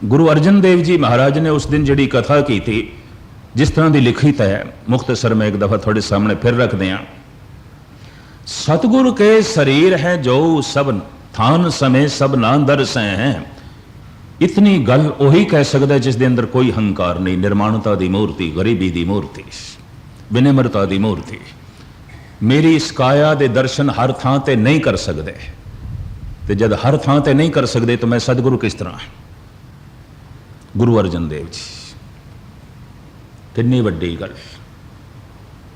गुरु अर्जन देव जी महाराज ने उस दिन जिहड़ी कथा की थी, जिस तरह की लिखी है, मुख्तसर में एक दफा थोड़े सामने फिर रख दें। सतगुरु के शरीर है जो सब थान समय सब ना दरस हैं। इतनी गल वही कह सकता है जिस दे अंदर कोई हंकार नहीं। निर्माणता की मूर्ति, गरीबी की मूर्ति, विनम्रता की मूर्ति। मेरी इस काया के दर्शन हर थां ते नहीं कर सकते, तो जब हर थां ते नहीं कर सकते तो मैं सतगुरु किस तरह। गुरु अर्जन देव जी कितनी वड्डी गल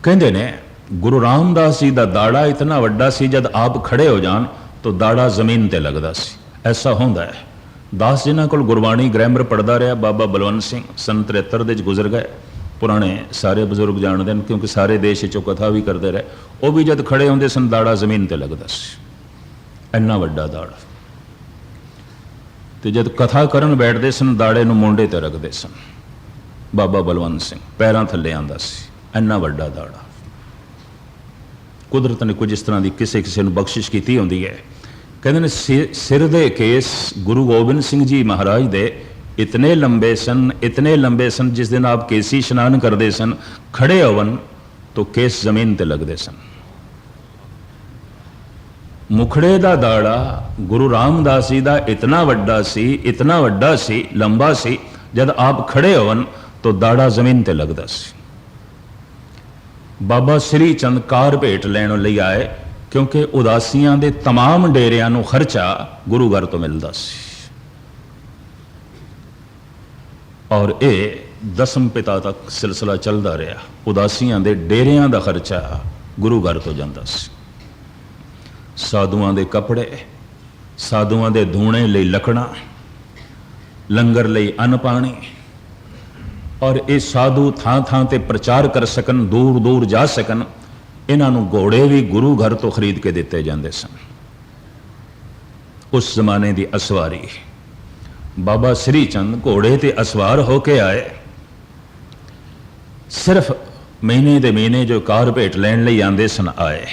कहते ने। गुरु रामदास जी का दाड़ा इतना वड्डा सी, जब आप खड़े हो जान तो दाड़ा जमीन ते लगदा सी। ऐसा होंदा है। दास जिन्हां कोल गुरबाणी ग्रामर पढ़दा रहा, बाबा बलवंत सिंह सन 73 दे गुजर गए। पुराने सारे बजुर्ग जानते हैं, क्योंकि सारे देश चो कथा भी करते रहे। वो भी जब खड़े होंदे सन दाड़ा जमीन ते लगदा सी। इन्ना वड्डा दाड़। तो जब कथा करन बैठते सन, दाड़े नूं मोंडे ते रखते सन। बाबा बलवंत सिंह पैरों थले आंदा सी। इन्ना वड्डा दाड़ा। कुदरत ने कुछ इस तरह की किसी किसी नूं बख्शिश की होंदी है। कहते ने सिर दे केस गुरु गोबिंद सिंह जी महाराज दे इतने लंबे सन, इतने लंबे सन, जिस दिन आप केसी स्नान करते सन, खड़े होवन तो केस जमीन ते लगते सन। मुखड़े का दाड़ा गुरु रामदास जी का इतना वड्डा सी, इतना वड्डा सी, लंबा सी, जब आप खड़े होवन तो दाड़ा जमीन ते लगता सी। बाबा श्री चंद कार भेट लैण लई आए, क्योंकि उदासियां दे तमाम डेरियां नूं खर्चा गुरु घर तो मिलता सी। और ये 10वें पिता तक सिलसिला चलता रहा। उदासियां दे डेरियां दा खर्चा गुरु घर तो जाता सी। साधुआं दे कपड़े, साधुआं दे धूणे लई लकड़ा, लंगर लई अन्न पानी, और ये साधु थां थां ते प्रचार कर सकन, दूर दूर जा सकन, इन्हां नूं घोड़े भी गुरु घर तो खरीद के दिते जांदे सन। उस जमाने की असवारी बाबा श्री चंद घोड़े ते असवार होके आए। सिर्फ महीने दे महीने जो कार भेट लैण लई आंदे सन आए।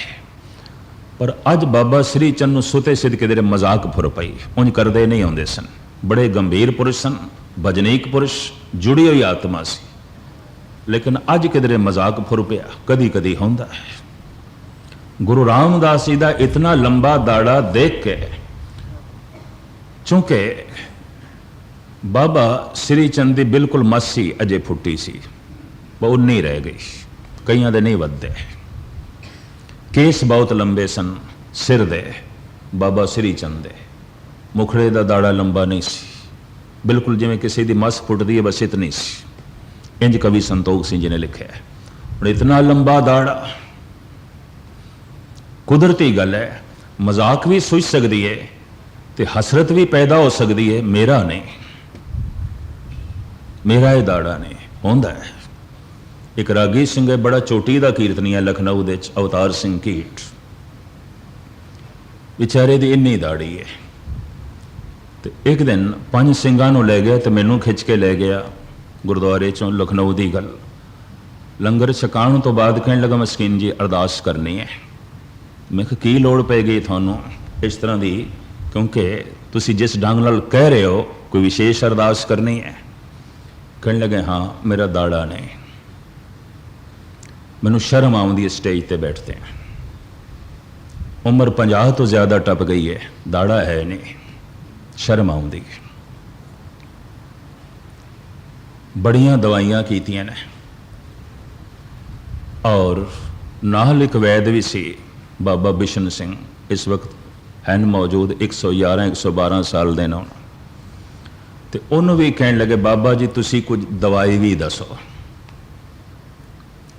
पर अज बाबा श्री चंद नूं सुते सिद्ध किधरे मजाक फुर पई। उंज करदे नहीं आउंदे सन। बड़े गंभीर पुरुष सन, भजनीक पुरुष, जुड़ी हुई आत्मा सी। लेकिन अज किधरे मजाक फुर पिया, कदी कदी होंदा है। गुरु रामदास जी का इतना लंबा दाड़ा देख के, चूंकि बाबा श्री चंद की बिल्कुल मस्सी अजे फुटी सी, वो उन्नी रह गई, कईयां दे नहीं वधदे। केस बहुत लंबे सन सिर दे बाबा श्री चंद दे। मुखड़े का दाड़ा लंबा नहीं सी, बिल्कुल जिवें किसी की मस फुटती है, बस इतनी सी। इंज कवि संतोख सिंह जी ने लिखा है। और इतना लंबा दाड़ा, कुदरती गल है। मजाक भी सुझ सकती है तो हसरत भी पैदा हो सकती है। मेरा नहीं, मेरा ये दाड़ा नहीं होंदा है। एक रागी सिंह है, बड़ा चोटी का कीर्तनी है लखनऊ दे, अवतार सिंह कीट। बेचारे दी इन्नी दाड़ी है। तो एक दिन 5 ਸਿੰਘਾਂ ਨੂੰ ले गया तो मैनू खिंच के ले गया गुरुद्वारे चों लखनऊ की गल। लंगर छकाण तो बाद कहने लगा मस्कीन जी अरदास करनी है। मैं कहा की लोड़ पै गई थानू इस तरह की, क्योंकि तुसी जिस ढंग नाल कह रहे हो कोई विशेष अरदास करनी है। कहने लगे हाँ मेरा दाड़ा ने, मैनू शर्म आउंदी स्टेज पर बैठते हैं। उम्र 50 तो ज़्यादा टप गई है, दाड़ा है नहीं, शर्म आउंदी। बड़ियां दवाइयां कीतियां ने और नाल एक वैद भी सी बाबा बिशन सिंह, इस वक्त हैं मौजूद 111-112 साल दे न। तो उन्होंने भी कहने लगे बाबा जी तुसी कुछ दवाई भी दसो,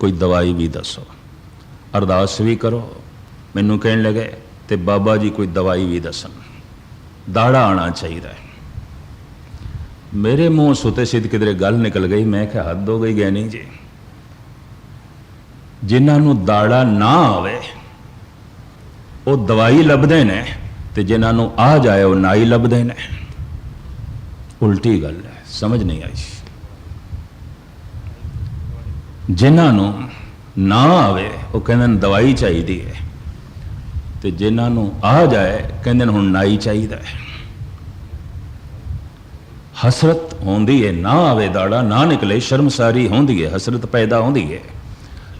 कोई दवाई भी दसो, अरदास भी करो। मैनू कहने लगे तो बाबा जी कोई दवाई भी दसन, दाड़ा आना चाहिए। मेरे मुँह सुते सिद्ध किधरे गल निकल गई। मैं क्या हद हो गई गैनी जी, जिन्होंने दाड़ा ना आवे वो दवाई लभदे ने ते जिन्होंने आ जाए वो नाई लभदे ने। उल्टी गल है, समझ नहीं आई। जिन्होंने ना आवे वो कहते दवाई चाहिए है, तो जिन्होंने आ जाए कहते हुण नाई चाहिए। हसरत होंदी है, ना आवे दाड़ा ना निकले शर्मसारी होंदी है, हसरत पैदा होंदी है।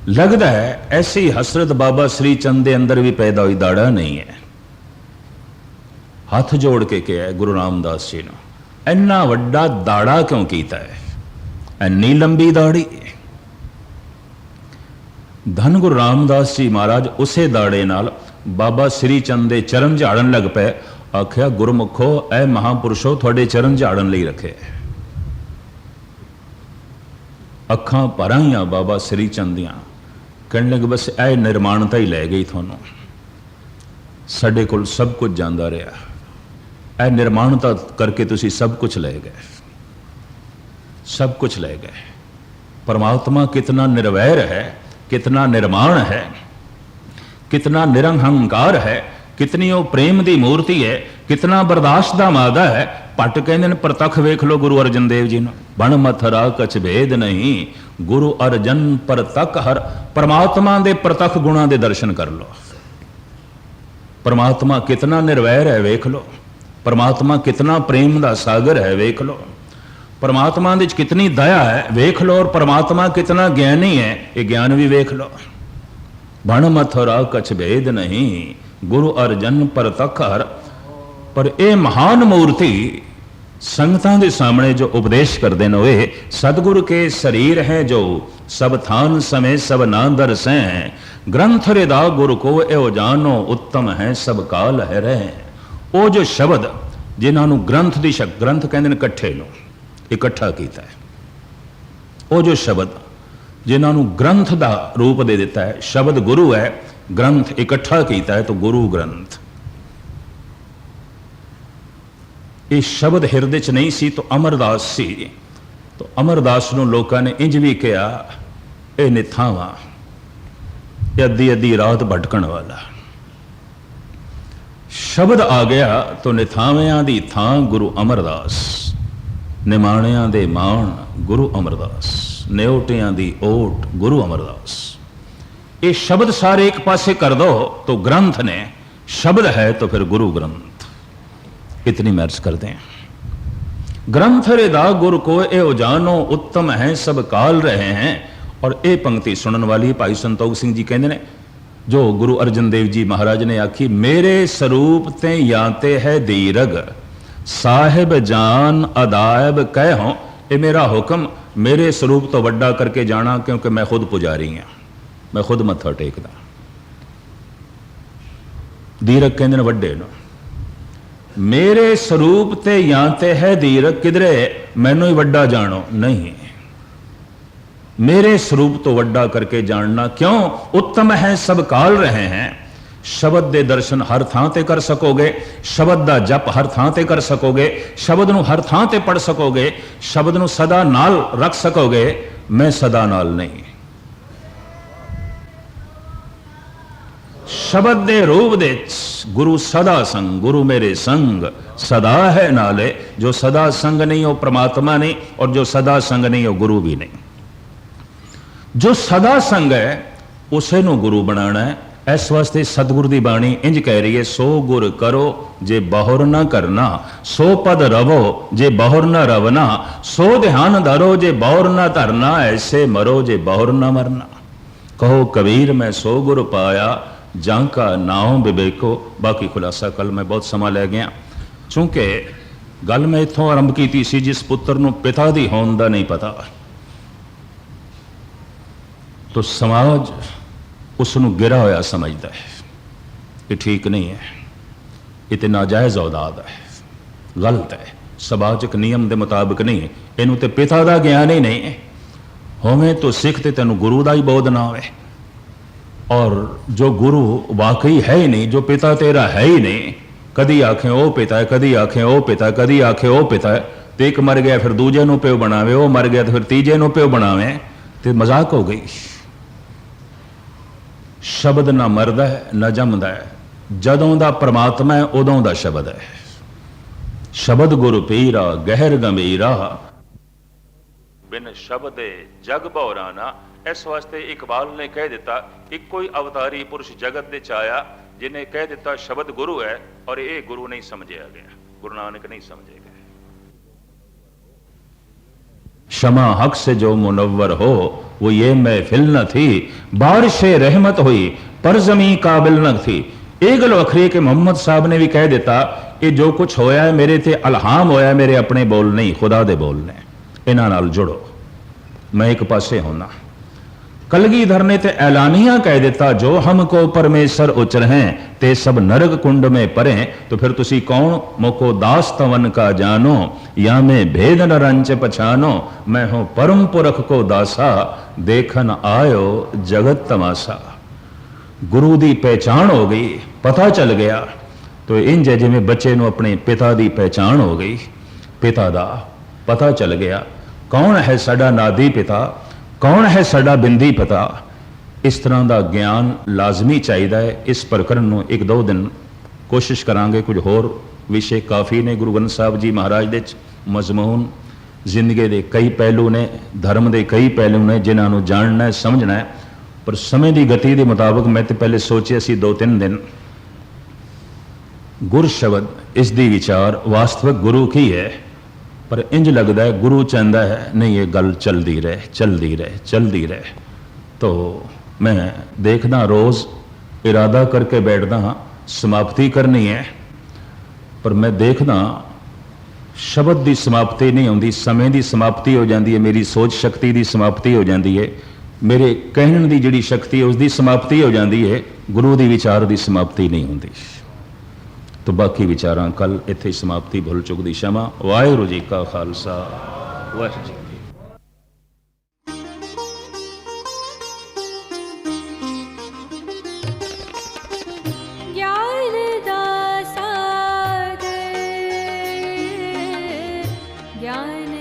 लगता है ऐसी हसरत बाबा श्री चंद के अंदर भी पैदा हुई, दाड़ा नहीं है। हाथ जोड़ के कहा गुरु रामदास जी ने, इन्ना वड्डा दाड़ा क्यों कीता है, इन्नी लंबी दाड़ी। धन गुरु रामदास जी महाराज उसे दाड़े नाल बाबा श्री चंद के चरण झाड़न लग पे। आख्या गुरमुखो ए महापुरुषो थोड़े चरण झाड़न लई रखे। अखां भराइयां बाबा श्री चंद दियां, कहने लगे बस ए निर्माणता ही लै गई थानू, साडे कोल सब कुछ जांदा रहा, ए निर्माणता करके तुसी सब कुछ ले गए, सब कुछ ले गए। परमात्मा कितना निर्वैर है, कितना निर्माण है, कितना निरहंकार है, कितनी वो प्रेम की मूर्ति है, कितना बर्दाश्त का मादा है। पट कहते हैं प्रतख वेख लो गुरु अर्जन देव जी ने, बण मथरा कछ भेद नहीं गुरु अर्जन प्रतख हर। परमात्मा के प्रतख गुणों के दर्शन कर लो। परमात्मा कितना निर्वैर है वेख लो, परमात्मा कितना प्रेम का सागर है वेख लो, परमात्मा दे कितनी दया है वेख लो, और परमात्मा कितना ज्ञानी है ये ज्ञान भी वेख लो। बण मथुरा कछ भेद नहीं गुरु अर्जन प्रतख हर। पर यह महान मूर्ति संगतां दे सामने जो उपदेश करते हैं वे सतगुरु के शरीर हैं जो सब थान समय सब ना दरसें। ग्रंथ रिदा गुरु को एवं जानो उत्तम है सब काल है रहे। वो जो शब्द जिन्होंने ग्रंथ की शक, ग्रंथ कहते हैं इकट्ठे नो, इकट्ठा किया है। वो जो शब्द जिन्होंने ग्रंथ का रूप दे दिता है, शब्द गुरु है, ग्रंथ इकट्ठा किया है तो गुरु ग्रंथ। ये शब्द हिरदे च नहीं सी तो अमरदास सी, तो अमरदास नूं लोकां ने इंज भी कहा ये निथावा, अद्धी अद्धी रात भटकण वाला। शब्द आ गया तो निथावियां दी थां गुरु अमरदास, निमाणियां दे माण गुरु अमरदास, न्योटियां दी ओट गुरु अमरदास। ये शब्द सारे एक पासे कर दो तो ग्रंथ ने, शब्द है तो फिर गुरु ग्रंथ। इतनी मैर्ज करते हैं। ग्रंथ रिदा गुरु को ए जानो उत्तम है सब काल रहे हैं। और ये पंक्ति सुनने वाली भाई संतोख सिंह जी कहते हैं जो गुरु अर्जन देव जी महाराज ने आखी, मेरे स्वरूप ते याते है दीरग साहिब जान अदायब कह हो। ये मेरा हुक्म मेरे स्वरूप तो वड्डा करके जाना, क्योंकि मैं खुद पुजारी हाँ, मैं खुद मत्था टेकदा। दीरग कहते हैं वड्डे नो, मेरे स्वरूप ते याते है दीरग, किधरे मैनू ही वड्डा जानो नहीं, मेरे स्वरूप तो वड्डा करके जानना। क्यों? उत्तम है सब काल रहे हैं। शब्द दे दर्शन हर थां ते कर सकोगे, शब्द दा जप हर थां ते कर सकोगे, शब्द नू हर थां ते पढ़ सकोगे, शब्द नू सदा नाल रख सकोगे। मैं सदा नाल नहीं, शब्द दे रूप दे गुरु सदा संग, गुरु मेरे संग सदा है नाले। जो सदा संग नहीं हो परमात्मा नहीं, और जो सदा संग नहीं हो गुरु भी नहीं। जो सदा संग है उसे नु गुरु बनाना है। इस वास्ते सतगुरु की बाणी इंज कह रही है, सो गुर करो जे बहुर न करना, सो पद रवो जे बहुर न रवना, सो ध्यान धरो जे बहुर न धरना, ऐसे मरो जे बहुर न मरना। कहो कबीर मैं सो गुर पाया, जां का नाम विवेको। बाकी खुलासा कल मैं बहुत समा लै गया, चूंकि गल मैं इत्थों आरंभ की सी, जिस पुत्र नूं पिता दी होंद दा नहीं पता, तो समाज उसनूं गिरा होया समझदा है। ये ठीक नहीं है, ये तो नाजायज़ औलाद है, गलत है, समाजिक नियम के मुताबिक नहीं है। इनू तो पिता का ज्ञान ही नहीं है। होवे तो सिख ते तेनू गुरु का ही बोध ना होवे, और जो गुरु वाकई है ही नहीं, जो पिता तेरा है ही नहीं, कदी आखें ओ पिता है, कदी आखें ओ पिता है, कदी आखें ओ पिता है, तो एक मर गया फिर दूजे नूं प्यो बनावे, वो मर गया तो फिर तीजे नूं प्यो बनावे, तो मजाक हो गई। शब्द ना मरदा है ना जमदा है, जदों दा परमात्मा है उदों दा शब्द है। शब्द गुरु पीरा गहर गंभीरा, बिन शब्दे जग बौराना। इस वास्ते इकबाल ने कह दिता, एक कोई अवतारी पुरुष जगत दे आया जिन्हें कह दिता शब्द गुरु है, और ये गुरु नहीं समझा गया, गुरु नानक नहीं समझे गए। शमा हक से जो मुनव्वर हो, वो ये महफिल न थी, बारिश रहमत हुई पर जमी काबिल न थी। ये गल वखरी कि मोहम्मद साहब ने भी कह दिता, ये जो कुछ होया है मेरे ते अलहाम होया, मेरे अपने बोल नहीं, खुदा दे बोल ने, इन्हां नाल जुड़ो, मैं एक पासे होना। कलगीधर ने ते ऐलानिया कह दिता, जो हमको परमेश्वर उचर हैं ते सब नरक कुंड में परे। तो फिर तुसी कौन, मोको दास तवन का जानो, या मैं भेद न रंच पछानो, मैं हूं परम पुरख को दासा, देखन आयो जगत तमाशा। गुरु दी पहचान हो गई, पता चल गया। तो इंज जिमें बच्चे नूं अपने पिता दी पहचान हो गई, पिता दा पता चल गया, कौन है साडा नादी पिता, कौन है साडा बिंदी पिता। इस तरह का ज्ञान लाजमी चाहिए है। इस प्रकरण नूं एक दो दिन कोशिश करांगे, कुछ होर विषय काफ़ी ने। गुरु ग्रंथ साहब जी महाराज दे मजमून जिंदगी के कई पहलू ने, धर्म के कई पहलू ने जिन्होंने जानना है, समझना है, पर समय की गति के मुताबिक मैं तो पहले सोचे सी 2-3 दिन गुर शब्द इसकी विचार वास्तविक गुरु की है, पर इंज लगता है गुरु चाहता है नहीं ये गल चलती रहे चलती रहे चलती रहे। तो मैं देखना रोज़ इरादा करके बैठता हाँ समाप्ति करनी है, पर मैं देखना शब्द की समाप्ति नहीं होती, समय की समाप्ति हो जाती है, मेरी सोच शक्ति की समाप्ति हो जाती है, मेरे कहने की जिहड़ी शक्ति है उसकी समाप्ति हो जाती है, गुरु की विचार की समाप्ति नहीं होती। तो बाकी विचारां कल इत्थे समाप्ति भुल चुक दी क्षमा। वाहिगुरू जी का खालसा, वाहिगुरू जी। ज्ञान